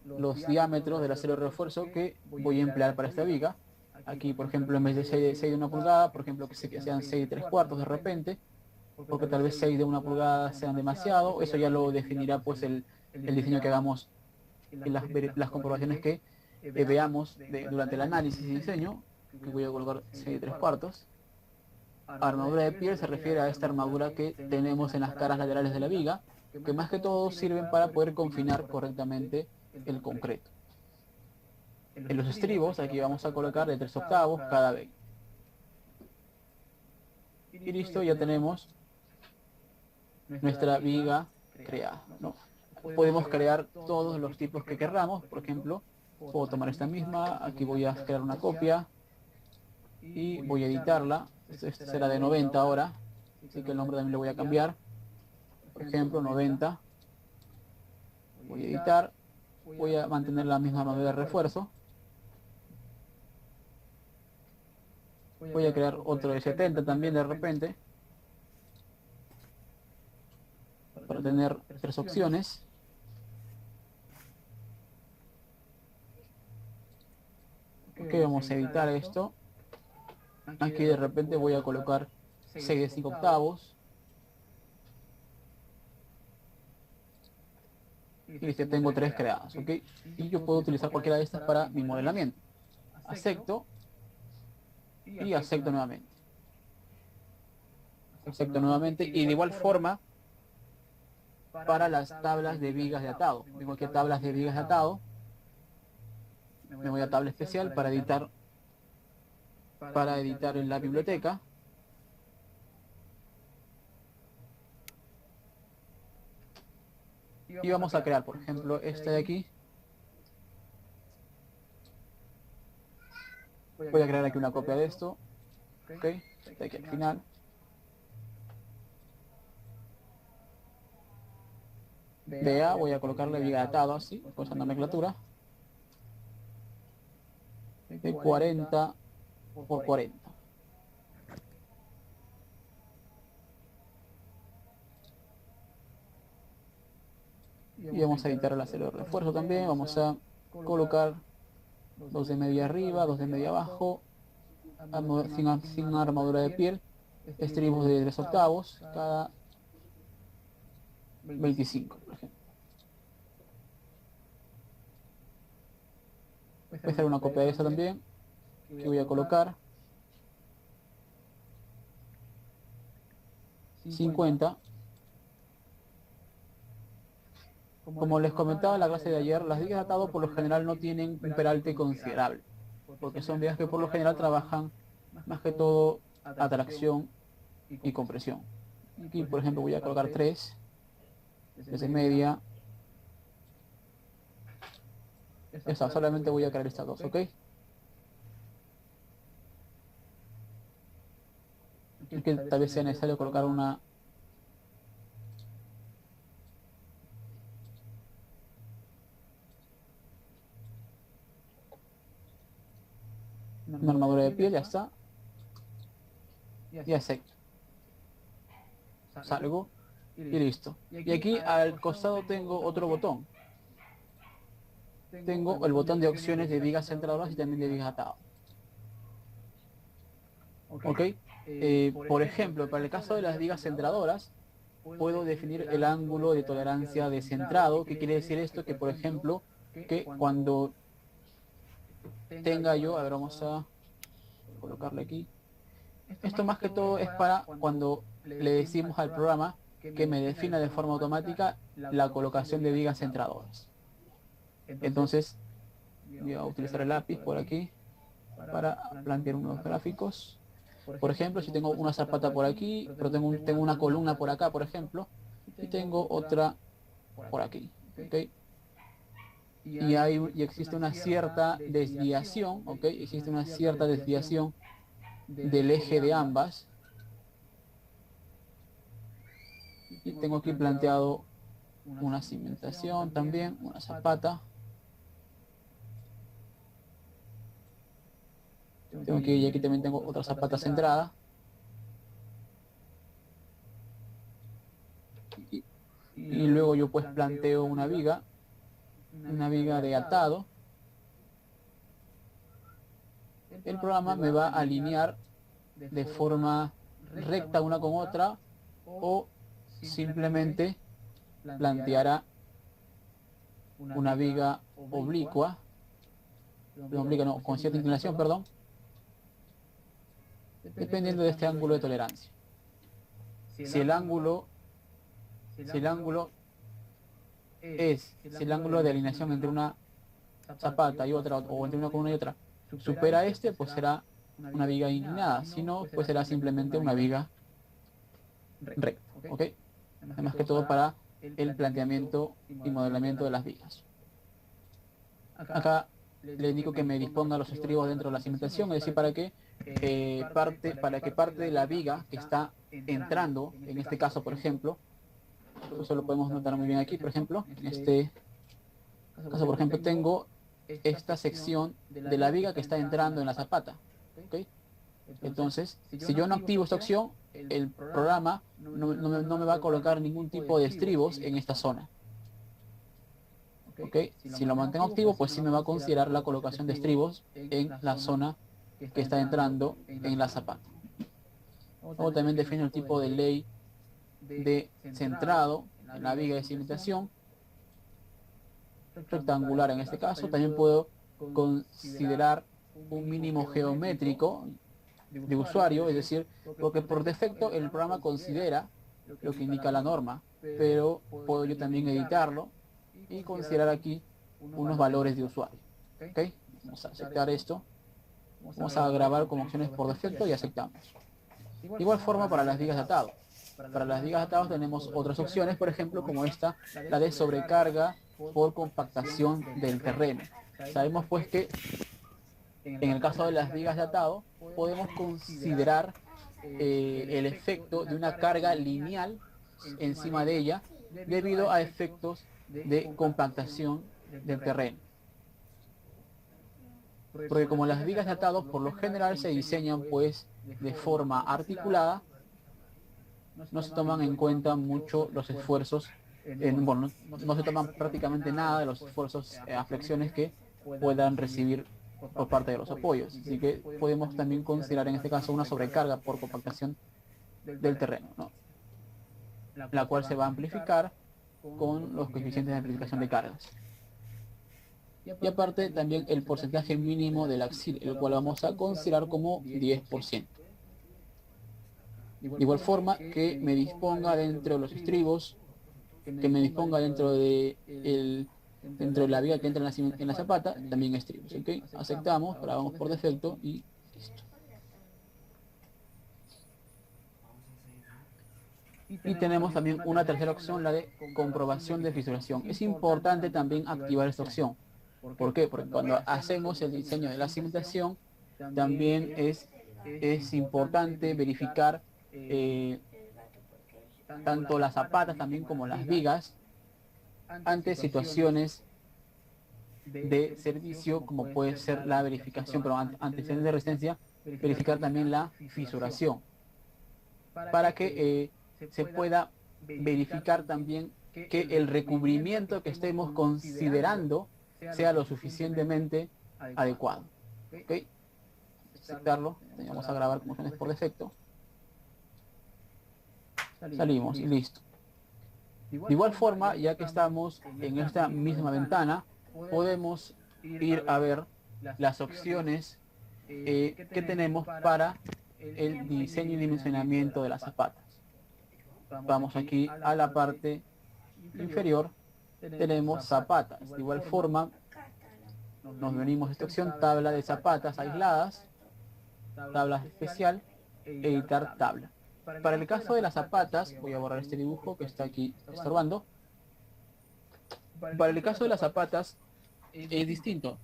los diámetros del acero de refuerzo que voy a emplear para esta viga. Aquí, por ejemplo, en vez de 6 de 1 pulgada, por ejemplo, que sean 6 de 3/4 de repente, porque tal vez 6 de 1 pulgada sean demasiado. Eso ya lo definirá pues el diseño que hagamos y las comprobaciones que veamos durante el análisis y diseño, que voy a colocar 6 de 3/4. Armadura de piel se refiere a esta armadura que tenemos en las caras laterales de la viga, que más que todo sirven para poder confinar correctamente el concreto. En los estribos aquí vamos a colocar de 3/8 cada 20. Y listo, ya tenemos nuestra viga creada, ¿no? Podemos crear todos los tipos que queramos. Por ejemplo, puedo tomar esta misma, aquí voy a crear una copia y voy a editarla. Esta será de 90 ahora, así que el nombre también lo voy a cambiar. Por ejemplo, 90. Voy a editar, voy a mantener la misma medida de refuerzo. Voy a crear otro de 70 también de repente, para tener 3 opciones. Ok, vamos a editar esto. Aquí de repente voy a colocar 6 de 5/8. Y listo, tengo 3 creadas, ¿ok? Y yo puedo utilizar cualquiera de estas para mi modelamiento. Acepto y acepto nuevamente. Acepto nuevamente y de igual forma para las tablas de vigas de atado. Tengo aquí tablas de vigas de atado. Me voy a tabla especial para editar en la biblioteca. Y vamos a crear, por ejemplo, este de aquí. Voy a crear aquí una copia de esto. Ok, de aquí al final. Vea, voy a colocarle viga de atado así, con esa nomenclatura. De 40 por 40. Y vamos a editar el acero de refuerzo también. Vamos a colocar 2 de media arriba, 2 de media abajo, sin armadura de piel, estribos de 3/8 cada 25, por ejemplo. Voy a hacer una copia de esa también, que voy a colocar 50. Como les comentaba en la clase de ayer, las vigas de atado por lo general no tienen un peralte considerable, porque son vigas que por lo general trabajan más que todo atracción y compresión. Aquí, por ejemplo, voy a colocar 3 desde media. Esa, solamente voy a crear estas dos, ¿ok? Y que tal vez sea necesario colocar una armadura de piel, ya está. Y acepto. Salgo y listo. Y aquí al costado tengo otro botón. Tengo el botón de opciones de vigas centradoras y también de vigas atadas. ¿Ok? Por ejemplo, para el caso de las vigas centradoras, puedo definir el ángulo de tolerancia de centrado. ¿Qué quiere decir esto? Que, por ejemplo, que cuando tenga yo, a ver, vamos a colocarle aquí. Esto más que todo es para cuando le decimos al programa que me defina de forma automática la colocación de vigas centradoras. Entonces, voy a utilizar el lápiz por aquí para plantear unos gráficos. Por ejemplo, si tengo una zapata por aquí, pero tengo una columna por acá, por ejemplo, y tengo otra por aquí, ¿ok? Y existe una cierta desviación, ¿ok? Existe una cierta desviación del eje de ambas. Y tengo aquí planteado una cimentación también, una zapata. Y aquí también tengo otra zapata centrada. Y luego yo pues planteo una viga de atado. El programa me va a alinear de forma recta una con otra o simplemente planteara una viga oblicua, con cierta inclinación, perdón, dependiendo de este ángulo de tolerancia. Si el ángulo de alineación entre una zapata y otra, o entre una columna y otra, supera este, pues será una viga inclinada. Si no, pues será simplemente una viga recta. ¿Ok? Más que todo para el planteamiento y modelamiento de las vigas. Acá le indico que me disponga los estribos dentro de la cimentación, es decir, para que parte de la viga que está entrando, en este caso, por ejemplo, eso lo podemos notar muy bien aquí, por ejemplo, en este caso, por ejemplo, tengo esta sección de la viga que está entrando en la zapata. ¿Okay? Entonces, si yo no activo esta opción, el programa no me va a colocar ningún tipo de estribos en esta zona. ¿Okay? Si lo mantengo activo, pues sí me va a considerar la colocación de estribos en la zona que está entrando en la zapata. Luego también defino el tipo de ley de centrado en la viga de cimentación, rectangular en este caso. También puedo considerar un mínimo geométrico de usuario, es decir, porque por defecto el programa considera lo que indica la norma, pero puedo yo también editarlo y considerar aquí unos valores de usuario. ¿Okay? Vamos a aceptar esto. Vamos a grabar como opciones por defecto y aceptamos. De igual forma para las vigas de atado. Para las vigas de atado tenemos otras opciones, por ejemplo, como esta, la de sobrecarga por compactación del terreno. Sabemos pues que en el caso de las vigas de atado podemos considerar el efecto de una carga lineal encima de ella debido a efectos de compactación del terreno. Porque como las vigas de atado por lo general se diseñan pues de forma articulada, no se toman en cuenta mucho los esfuerzos, no se toman prácticamente nada de los esfuerzos a flexiones que puedan recibir por parte de los apoyos. Así que podemos también considerar en este caso una sobrecarga por compactación del terreno, ¿no? La cual se va a amplificar con los coeficientes de amplificación de cargas. Y aparte también el porcentaje mínimo del axil, el cual vamos a considerar como 10%. De igual forma que me disponga dentro de los estribos, que me disponga dentro de la viga que entra en la zapata, también estribos. ¿Okay? Aceptamos, grabamos por defecto y listo. Y tenemos también una tercera opción, la de comprobación de fisuración. Es importante también activar esta opción. ¿Por qué? Porque cuando hacemos el diseño de la cimentación, también es importante verificar tanto las zapatas también como las vigas ante situaciones de servicio, como puede ser la verificación, pero ante situaciones de resistencia, verificar también la fisuración, para que se pueda verificar también que el recubrimiento que estemos considerando sea lo suficientemente adecuado. ¿Okay? Aceptarlo, vamos a grabar como opciones por defecto. Salimos y listo. De igual forma, ya que estamos en esta misma ventana, podemos ir a ver las opciones que tenemos para el diseño y dimensionamiento de las zapatas. Vamos aquí a la parte inferior, tenemos zapatas. De igual forma, nos venimos a esta opción, tabla de zapatas aisladas, tabla especial, editar tabla. Para el caso de las zapatas, voy a borrar este dibujo que está aquí estorbando. Para el caso de las zapatas es distinto.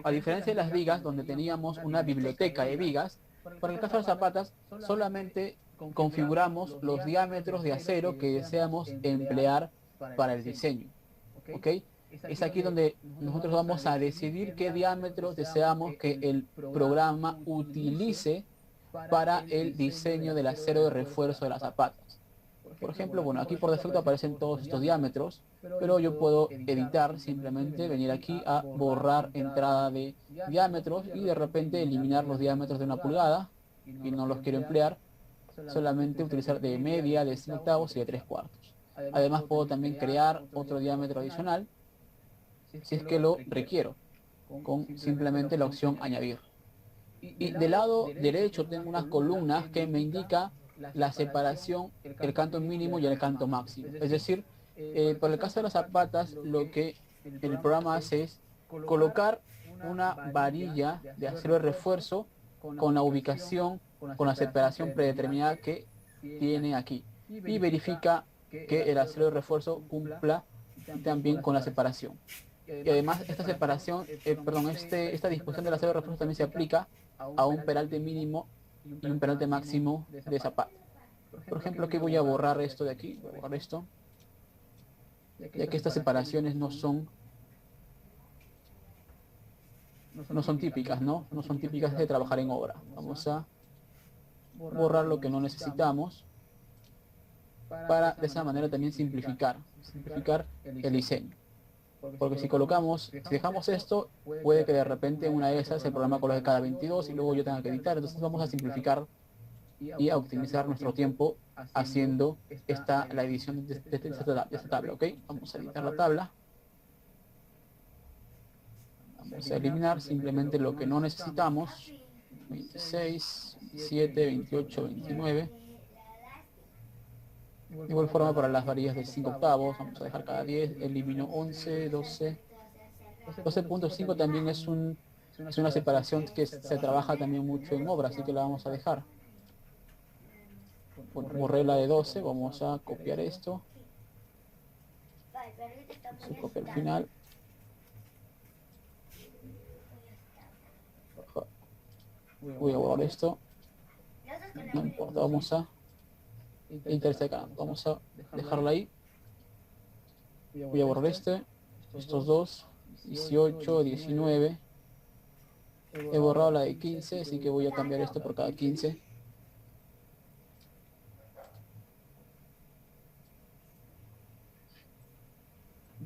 A diferencia de las vigas, donde teníamos una biblioteca de vigas, para el caso de las zapatas solamente configuramos los diámetros de acero que deseamos emplear para el diseño. ¿Ok? Es aquí donde nosotros vamos a decidir qué diámetros deseamos que el programa utilice para el diseño del acero de refuerzo de las zapatas. Por ejemplo, bueno, aquí por defecto aparecen todos estos diámetros, pero yo puedo editar, simplemente venir aquí a borrar entrada de diámetros y de repente eliminar los diámetros de 1 pulgada y no los quiero emplear. solamente utilizar de media, de 5 octavos y de 3 cuartos. Además puedo también crear otro diámetro adicional si es que lo requiero, con simplemente la opción añadir. Y del lado derecho tengo unas columnas que me indica la separación, el canto mínimo y el canto máximo. Es decir, por el caso de las zapatas, lo que el programa hace es colocar una varilla de acero de refuerzo con la ubicación, con la separación predeterminada que tiene aquí. Y verifica que el acero de refuerzo cumpla también con la separación. Y además esta separación, esta disposición del acero de refuerzo también se aplica a un peralte mínimo y un peralte máximo de zapata. Por ejemplo, aquí voy a borrar esto de aquí, voy a borrar esto, ya que estas separaciones no son típicas, ¿no? No son típicas de trabajar en obra. Vamos a borrar lo que no necesitamos para de esa manera también simplificar el diseño. Porque si dejamos esto, puede que de repente en una de esas el programa coloque cada 22 y luego yo tenga que editar. Entonces vamos a simplificar y a optimizar nuestro tiempo haciendo la edición de esta tabla, ¿ok? Vamos a editar la tabla. Vamos a eliminar simplemente lo que no necesitamos. 26, 27, 28, 29. De igual forma para las varillas de 5 octavos, vamos a dejar cada 10, elimino 11, 12. 12.5 también es una separación que se trabaja también mucho en obra, así que la vamos a dejar. Borré la de 12, vamos a copiar esto. Se copia al final. Voy a borrar esto. No importa, vamos a intersecar. Vamos a dejarla ahí. Voy a borrar estos dos, 18, 19. He borrado la de 15, así que voy a cambiar esto por cada 15.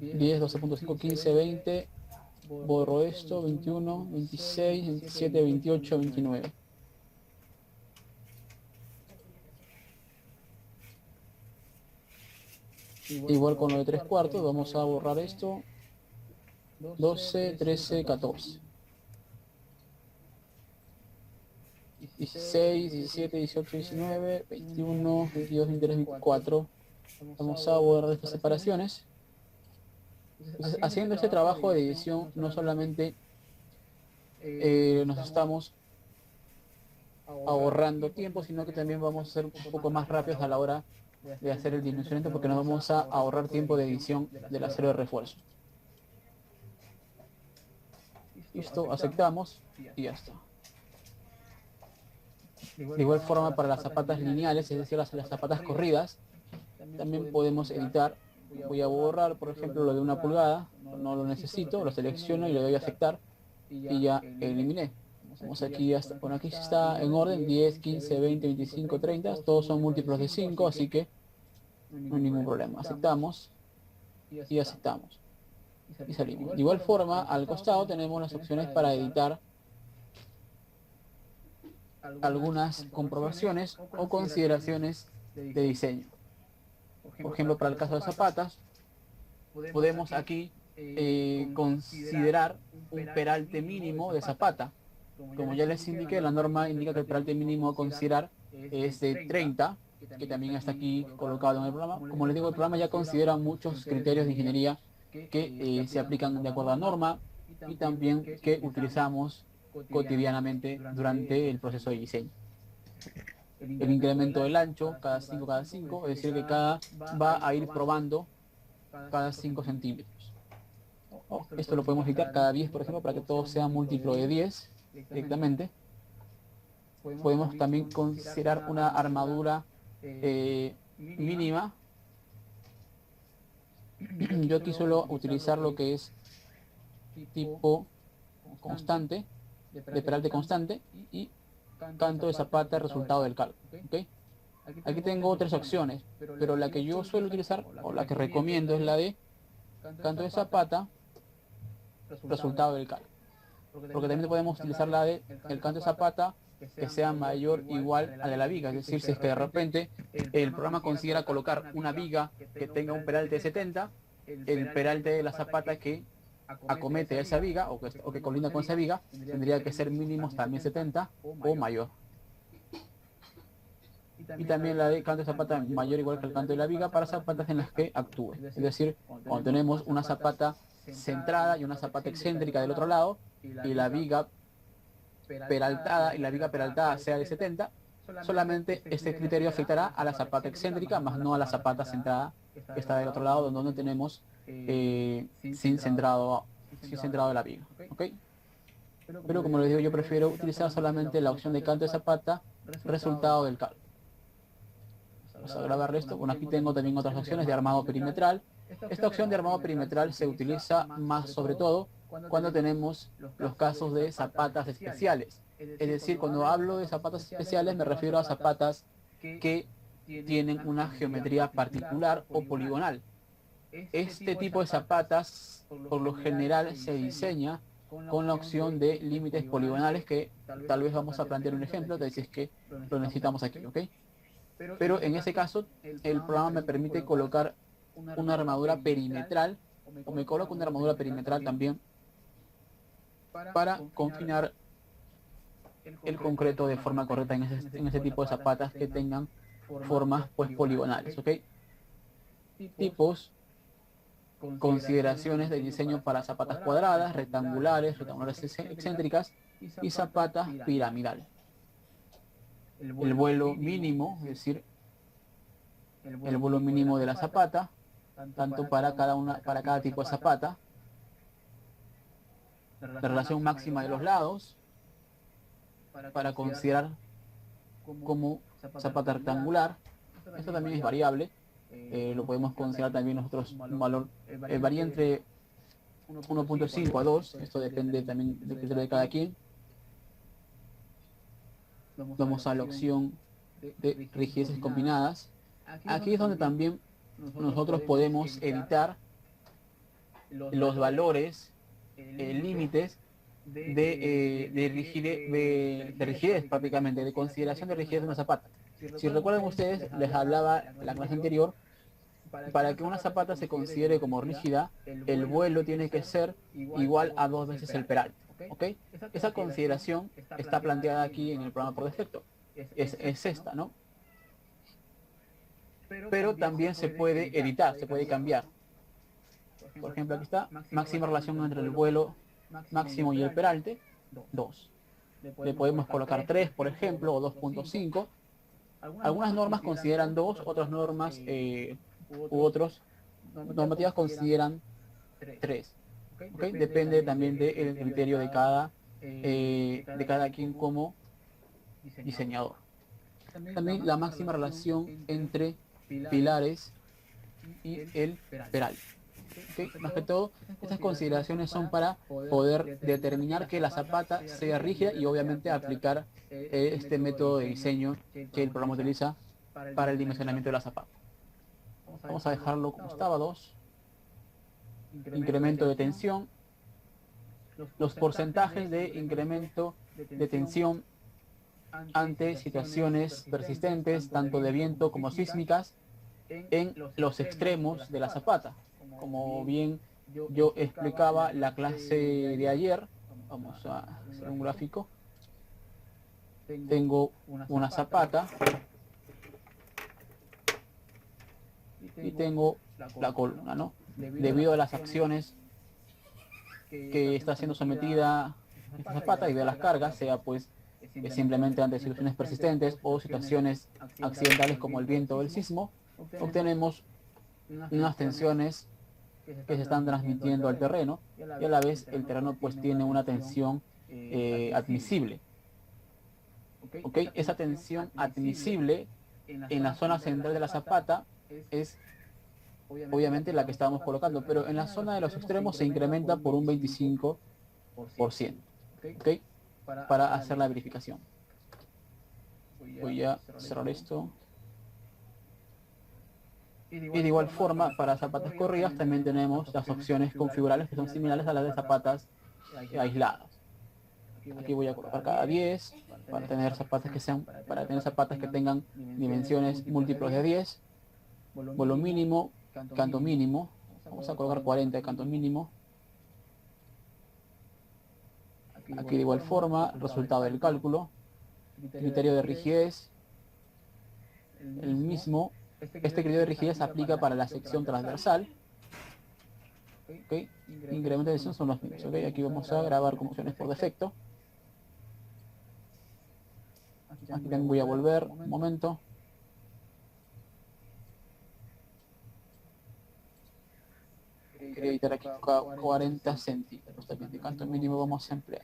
$10, 12.5, 15, 20. Borro esto, 21, 26, 27, 28, 29. Igual con lo de 3 cuartos, vamos a borrar esto. 12, 13, 14. 16, 17, 18, 19, 21, 22, 23, 24. Vamos a borrar estas separaciones. Entonces, haciendo este trabajo de edición, no solamente nos estamos ahorrando tiempo, sino que también vamos a ser un poco más rápidos a la hora de hacer el dimensionamiento, porque nos vamos a ahorrar tiempo de edición del acero de refuerzo. Listo, aceptamos y ya está. De igual forma para las zapatas lineales, es decir, las zapatas corridas, también podemos editar. Voy a borrar, por ejemplo, lo de 1 pulgada, no lo necesito, lo selecciono y le doy a aceptar y ya eliminé. Vamos aquí, bueno, aquí está en orden 10, 15, 20, 25, 30, todos son múltiplos de 5, así que no hay ningún problema. Aceptamos y aceptamos y salimos. De igual forma, al costado tenemos las opciones para editar algunas comprobaciones o consideraciones de diseño. Por ejemplo, para el caso de zapatas, podemos aquí considerar un peralte mínimo de zapata. Como ya les indiqué, la norma indica que el peralte mínimo a considerar es de 30, que también está aquí colocado en el programa. Como les digo, el programa ya considera muchos criterios de ingeniería que se aplican de acuerdo a la norma y también que utilizamos cotidianamente durante el proceso de diseño. El incremento del ancho, cada 5, es decir, que va a ir probando cada 5 centímetros. Esto lo podemos editar cada 10, por ejemplo, para que todo sea múltiplo de 10 directamente. Podemos también considerar una armadura mínima. Yo aquí suelo utilizar lo que es tipo constante, de peralte constante, y canto de zapata resultado del cálculo. ¿Okay? Aquí tengo 3 opciones, pero la que yo suelo utilizar o la que recomiendo es la de canto de zapata resultado del cálculo, porque también podemos utilizar la de el canto de zapata que sea mayor o igual a la viga. Es decir, si es que de repente el programa considera colocar una viga que tenga un peralte de 70, el peralte de la zapata que acomete a esa viga o que colinda con esa viga tendría que ser mínimo también 70 o mayor. Y también la de canto de zapata mayor o igual que el canto de la viga para zapatas en las que actúe. Es decir, cuando tenemos una zapata centrada y una zapata excéntrica del otro lado y la viga peraltada sea de 70, solamente este criterio afectará a la zapata excéntrica, más no a la zapata centrada que está del otro lado, donde tenemos sin centrado de la viga. ¿Okay? Pero como les digo, yo prefiero utilizar solamente la opción de canto de zapata, resultado del cálculo. Vamos a grabar esto. Bueno, aquí tengo también otras opciones de armado perimetral. Esta opción de armado perimetral se utiliza más sobre todo cuando tenemos los casos de zapatas especiales. Es decir, cuando hablo de zapatas especiales me refiero a zapatas que tienen una geometría particular o poligonal. Este tipo de zapatas por lo general se diseña con la opción de límites poligonales, que tal vez vamos a plantear un ejemplo de si es que lo necesitamos aquí, ¿ok? Pero en ese caso el programa me permite colocar una armadura perimetral, o me coloco una armadura perimetral también para confinar el concreto de forma correcta en ese tipo de zapatas que tengan formas pues poligonales, ¿ok? Tipos, consideraciones de diseño para zapatas cuadradas, rectangulares excéntricas y zapatas piramidales. El vuelo mínimo, es decir, el vuelo mínimo de la zapata, tanto para cada tipo de zapata, la relación máxima de los lados, para considerar como zapata rectangular. Esto también es variable, lo podemos considerar también nosotros un valor, varía entre 1.5 a 2, esto depende también del criterio de cada quien. Vamos a la opción de rigideces combinadas. Aquí es donde también nosotros podemos editar los valores, límites de rigidez prácticamente, de consideración de rigidez de una zapata. Si recuerdan ustedes, les hablaba en la clase anterior, para que una zapata se considere como rígida, el vuelo tiene que ser igual a 2 veces el peralte. ¿Okay? Esa consideración está planteada aquí en el programa por defecto. Es esta, ¿no? Pero también se puede editar, se puede cambiar. Por ejemplo, aquí está, máxima relación entre el vuelo máximo y el peralte, 2. Le podemos colocar 3, por ejemplo, o 2.5. Algunas normas consideran 2, otras normas normativas consideran 3. ¿Okay? Depende también del criterio de cada quien como diseñador. También la máxima relación entre pilares y el peralte. ¿Okay? Más que todo, estas consideraciones son para poder determinar que la zapata sea rígida y obviamente aplicar este método de diseño que el programa utiliza para el dimensionamiento de la zapata. Vamos a dejarlo como estaba, 2. Incremento de tensión. Los porcentajes de incremento de tensión ante situaciones persistentes, tanto de viento como sísmicas, en los extremos de la zapata. Como bien yo explicaba la clase de ayer, vamos a hacer un gráfico. Tengo una zapata y tengo la columna, ¿no? Debido a las acciones que está siendo sometida esta zapata y de las cargas, sea pues simplemente ante situaciones persistentes o situaciones accidentales como el viento o el sismo, obtenemos unas tensiones que se están transmitiendo al terreno y a la vez el terreno pues tiene una tensión admisible. ¿Okay? Esa tensión admisible en la zona central de la zapata es obviamente la que estábamos colocando, pero en la zona de los extremos se incrementa por un 25%, ¿okay? Para hacer la verificación. Voy a cerrar esto. Y de igual forma, para zapatas corridas también tenemos las opciones configurables que son similares a las de zapatas aisladas. Aquí voy a colocar cada 10 para tener zapatas que tengan dimensiones múltiplos de 10. Vuelo mínimo, canto mínimo. Vamos a colocar 40 de canto mínimo. Aquí de igual forma, resultado del cálculo. Criterio de rigidez. El mismo. Este criterio de rigidez se aplica para la sección transversal. Okay. Incremento de sección son los mismos. Okay. Aquí vamos a grabar como opciones por defecto. Aquí también voy a volver un momento. Quería editar aquí 40 centímetros. También de canto mínimo vamos a emplear.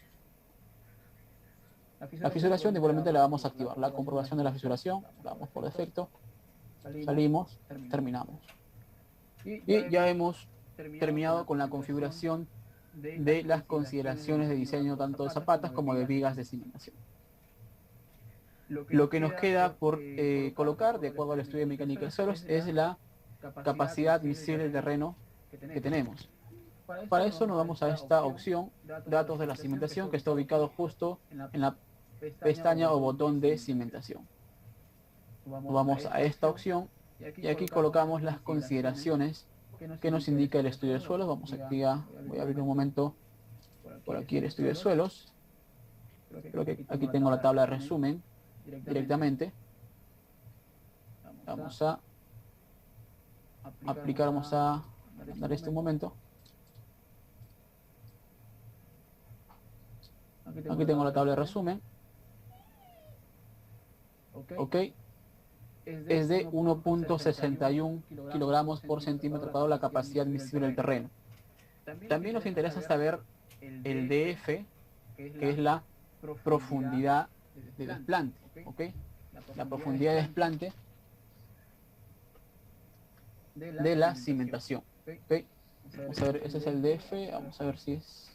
La fisuración igualmente la vamos a activar. La comprobación de la fisuración la damos por defecto. Salimos, terminamos. Y ya hemos terminado con la configuración de las consideraciones de diseño tanto de zapatas como de vigas de cimentación. Lo que nos queda por colocar, de acuerdo al estudio de mecánica de suelos, es la capacidad admisible del terreno que tenemos. Para eso nos vamos a esta opción, datos de la cimentación, que está ubicado justo en la pestaña o botón de cimentación. Vamos a esta opción y aquí colocamos las consideraciones que nos indica el estudio de suelos. Vamos aquí voy a abrir un momento por aquí el estudio de suelos. Creo que aquí tengo la tabla de resumen directamente. Vamos a aplicar, vamos a dar este un momento. Aquí tengo la tabla de resumen. Ok. Es de 1.61 kilogramos por centímetro cuadrado la capacidad admisible del terreno. También nos interesa saber el DF, que es la profundidad de desplante. ¿Okay? La profundidad de desplante de la cimentación. ¿Okay? Vamos a ver, ese es el DF, vamos a ver si es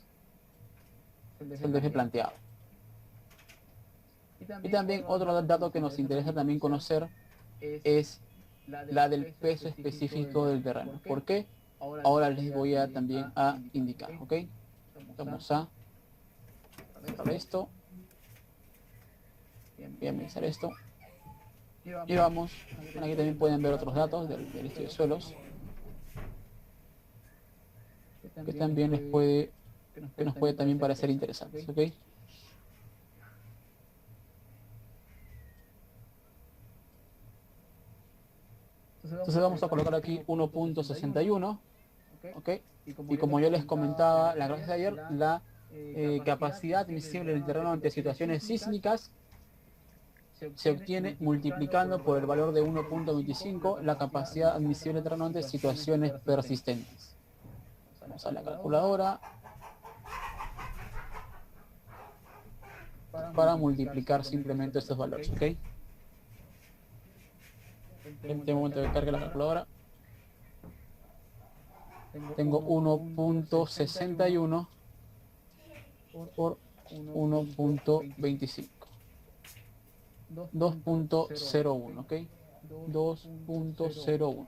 el DF planteado. Y también otro dato que nos interesa también conocer es la del peso específico del terreno. ¿Por qué? Ahora les voy a también a indicar, ¿ok? Vamos a cerrar esto. Voy a minimizar esto. Y vamos, aquí también pueden ver otros datos del estudio de suelos, que también nos puede también parecer interesantes, ¿ok? Entonces vamos a colocar aquí 1.61, ¿ok? Y como yo les comentaba la clase de ayer, la capacidad admisible del terreno ante situaciones sísmicas se obtiene multiplicando por el valor de 1.25 la capacidad admisible del terreno ante situaciones persistentes. Vamos a la calculadora para multiplicar simplemente estos valores, ¿ok? En este momento que cargue la calculadora, tengo 1.61 por 1.25, 2.01, ¿ok? 2.01.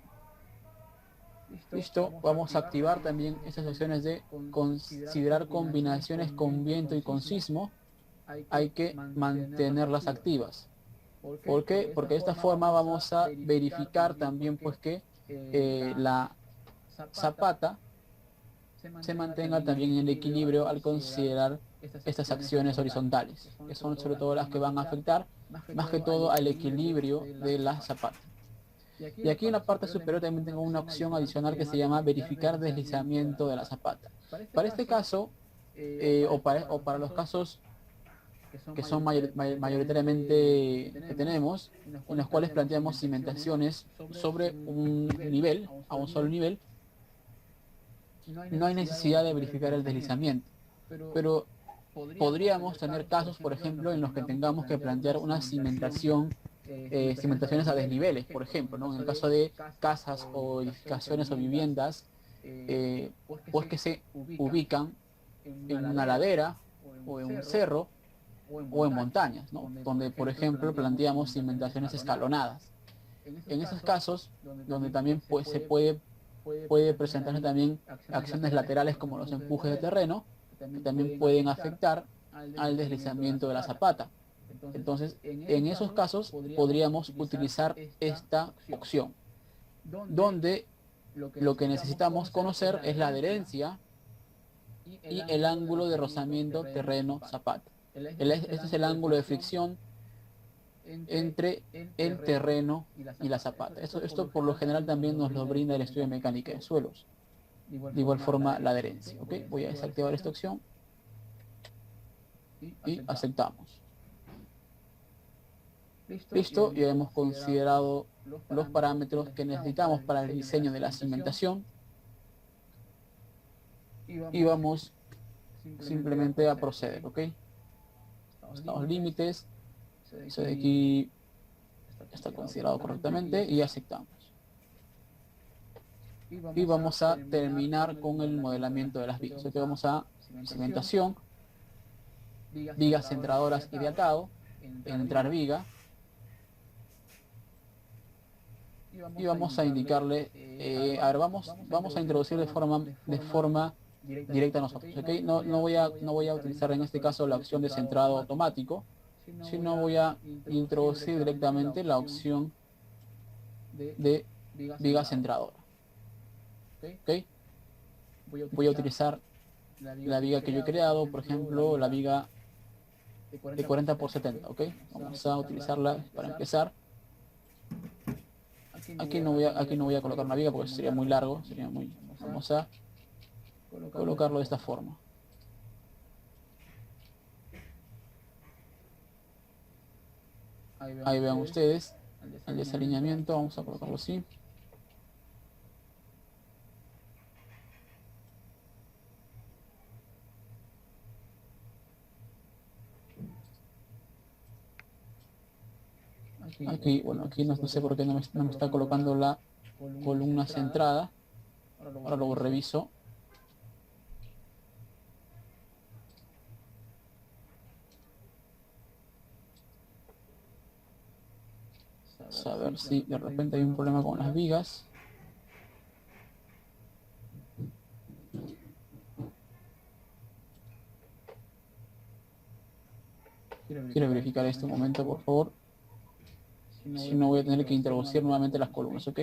Listo, vamos a activar también estas opciones de considerar combinaciones con viento y con sismo. Hay que mantenerlas activas. ¿Por qué? Porque de esta forma vamos a verificar también pues que la zapata se mantenga también en el equilibrio al considerar estas acciones horizontales, que son sobre todo las que van a afectar más que todo al equilibrio de la zapata. Y aquí en la parte superior también tengo una opción adicional que se llama verificar deslizamiento de la zapata. Para este caso, o para los casos que son mayoritariamente que tenemos, en los cuales planteamos cimentaciones sobre un nivel, a un solo nivel, no hay necesidad de verificar el deslizamiento. Pero podríamos tener casos, por ejemplo, en los que tengamos que plantear una cimentaciones a desniveles, por ejemplo, ¿no? En el caso de casas o edificaciones o viviendas, pues que se ubican en una ladera o en un cerro o en montañas, ¿no? Donde, por ejemplo, planteamos cimentaciones escalonadas. En esos casos, donde también pues, puede presentarse también acciones laterales como los empujes de terreno, que también pueden afectar al deslizamiento de la zapata. Entonces, en esos casos podríamos utilizar esta opción, donde lo que necesitamos conocer es la adherencia y el ángulo de rozamiento terreno-zapata. Este es el ángulo de fricción entre el terreno y la zapata. Esto por lo general también nos lo brinda el estudio de mecánica de suelos. De igual forma la adherencia. ¿Okay? Voy a desactivar esta opción y aceptamos. Listo, ya hemos considerado los parámetros que necesitamos para el diseño de la cimentación y vamos simplemente a proceder, ¿ok? Los límites, eso de aquí está considerado correctamente y aceptamos. Y vamos a terminar con el modelamiento de las vigas. Aquí vamos a cimentación, vigas centradoras y de atado, entrar viga. Y vamos a indicarle, a ver, vamos a introducir de forma directa a nosotros, ¿ok? No voy a utilizar en este caso la opción de centrado automático, sino voy a introducir directamente la opción de viga centradora, ¿ok? Voy a utilizar la viga que yo he creado, por ejemplo, la viga de 40 por 70, ¿ok? Vamos a utilizarla para empezar. Aquí no voy a colocar una viga porque sería muy largo, vamos a colocarlo de esta forma. Ahí vean ustedes el desalineamiento, vamos a colocarlo así. Aquí, bueno, aquí no sé por qué no me está colocando la columna centrada. Ahora luego reviso. Vamos a ver si de repente hay un problema con las vigas. Quiero verificar este momento, por favor. Si no, voy a tener que introducir nuevamente las columnas, ¿ok?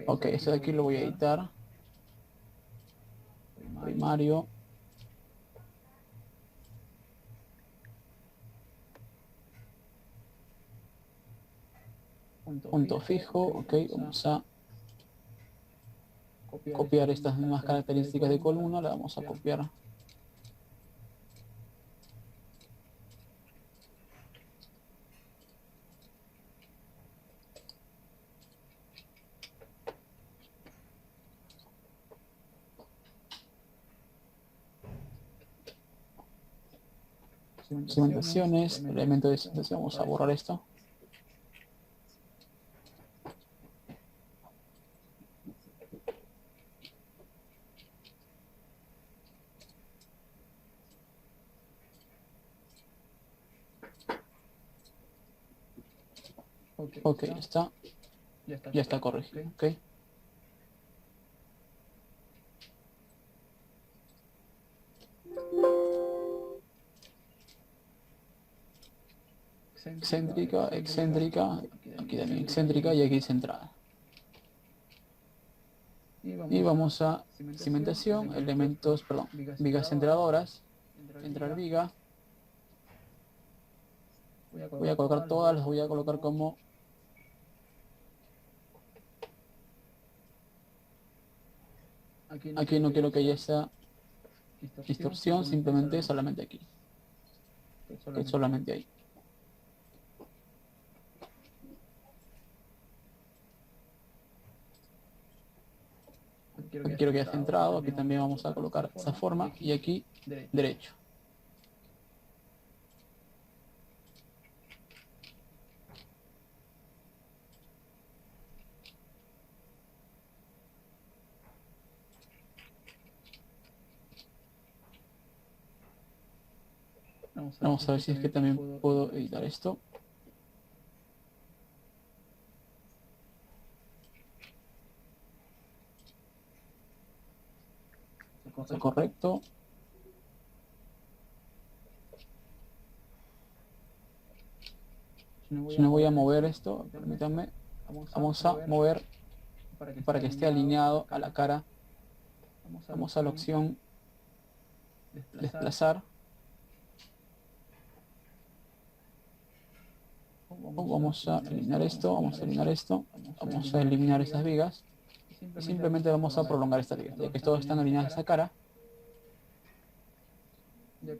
Ok, esto de aquí lo voy a editar. Primario. Punto fijo, ok, vamos a copiar estas mismas características de columna, la vamos a copiar. Cimentaciones, elementos de cimentación, vamos a borrar esto. Ok, ya está corregido, ok. Excéntrica, excéntrica, aquí también excéntrica y aquí centrada. Y vamos a cimentación, elementos, perdón, vigas centradoras, entrar viga. Voy a colocar todas, las voy a colocar como aquí no quiero que haya esa distorsión, simplemente solamente aquí, solamente ahí. Aquí quiero que haya centrado, aquí también vamos a colocar esa forma y aquí derecho. Vamos a ver si es que también puedo editar esto. Está correcto. Si no voy a mover esto, permítanme. Vamos a mover para que esté alineado a la cara. Vamos a la opción desplazar. Vamos a eliminar esto, vamos a eliminar esto, vamos a eliminar esas vigas. Y simplemente vamos a prolongar esta viga, ya que todas están alineadas a esa cara.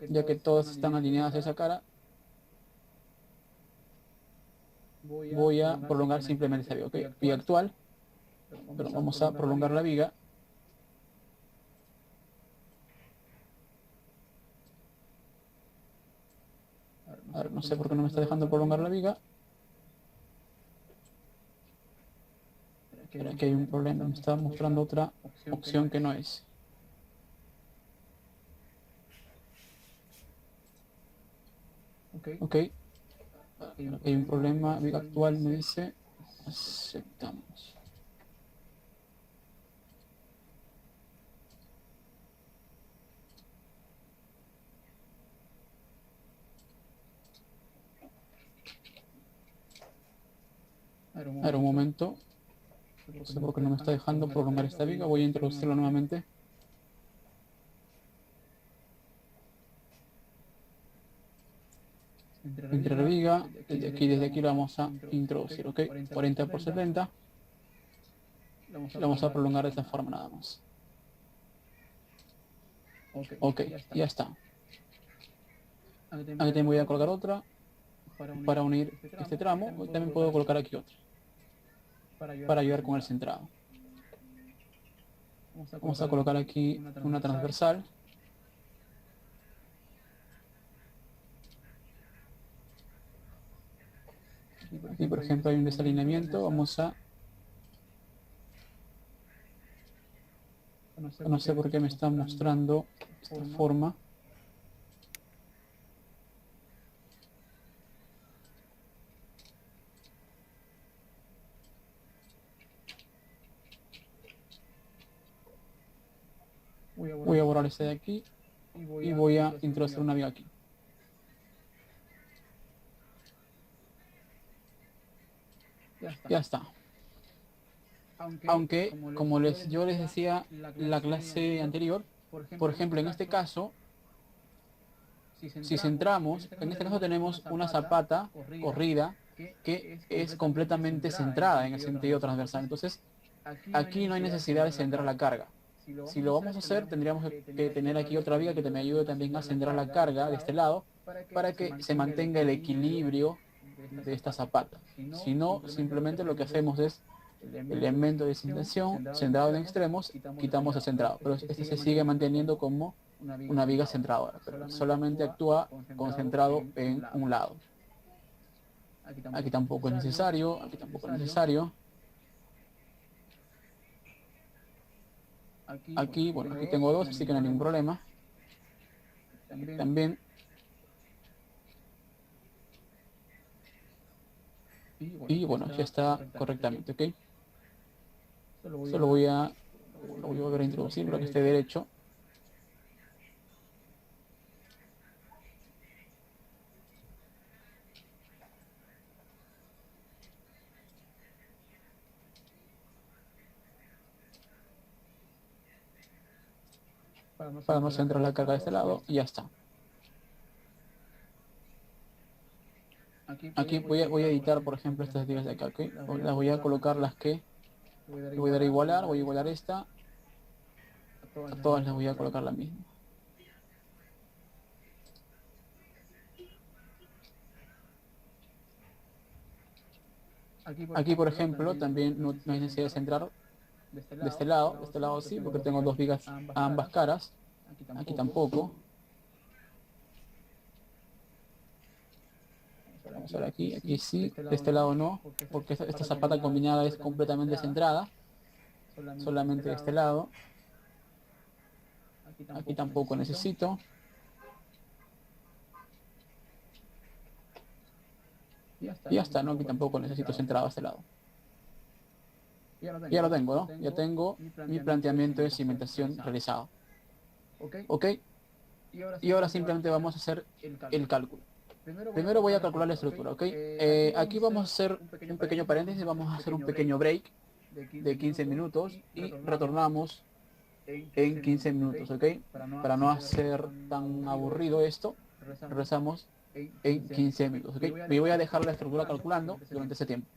Ya que todas están alineadas a esa cara, voy a prolongar simplemente esta viga, ¿ok? Viga actual, pero vamos a prolongar la viga. A ver, no sé por qué no me está dejando prolongar la viga. Pero aquí hay un problema, me está mostrando otra opción que no es. Ok. Hay un problema, viga actual me dice, aceptamos. A ver, un momento. No sé por qué no me está dejando prolongar esta viga. Voy a introducirlo nuevamente. Entre la viga, desde aquí lo vamos a introducir, ¿ok? 40 por 70. Lo vamos a prolongar de esta forma nada más. Ok, ya está. Aquí también voy a colocar otra para unir este tramo. También puedo colocar aquí otra para ayudar con el centrado. Vamos a colocar aquí una transversal. Aquí, por ejemplo, hay un desalineamiento. Vamos a... No sé por qué me está mostrando esta forma. Voy a borrar este de aquí y voy a introducir una viga aquí. Ya está. Aunque, como yo les decía en la clase anterior, por ejemplo, en este caso, si centramos, en este caso tenemos una zapata corrida que es completamente centrada en el sentido transversal. Entonces, aquí no hay necesidad de centrar la carga. Si lo vamos a hacer, tendríamos que tener aquí otra viga que me ayude también a centrar la carga de este lado para que se mantenga el equilibrio de esta zapata. Si no, simplemente lo que hacemos es el elemento de centración centrado en extremos, quitamos el centrado, pero este se sigue manteniendo como una viga centradora, pero solamente actúa concentrado en un lado. Aquí tampoco es necesario, aquí tampoco es necesario. Aquí, bueno, aquí tengo dos, así que no hay ningún problema. También. Y bueno, ya está correctamente, ¿ok? Solo lo voy a volver a introducir para que esté derecho. Para no centrar la carga de este lado y ya está. Aquí voy a editar, por ejemplo, estas vigas de acá, ¿ok? Las voy a colocar las que le voy a dar a igualar, voy a igualar esta. A todas les voy a colocar la misma. Aquí, por ejemplo, también no hay necesidad de centrar de este lado sí, porque tengo dos vigas a ambas caras. Aquí tampoco. Vamos a ver aquí sí, de este lado no, porque esta zapata combinada es completamente centrada. Solamente de este lado. Aquí tampoco necesito. Y ya está, ¿no? Aquí tampoco necesito centrado a este lado. Ya lo tengo, ¿no? Ya tengo mi planteamiento de cimentación realizado. ¿ok? Y ahora simplemente vamos a hacer el cálculo. Primero voy a calcular la estructura, ¿ok? Aquí vamos a hacer un pequeño paréntesis, vamos a hacer un pequeño break de 15 minutos y retornamos en 15 minutos, ¿ok? Para no hacer tan aburrido esto, regresamos en 15 minutos, ¿ok? Y voy a dejar la estructura calculando durante ese tiempo.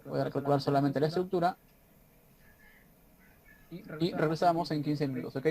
Voy a calcular solamente la estructura y regresamos en 15 minutos, ¿ok?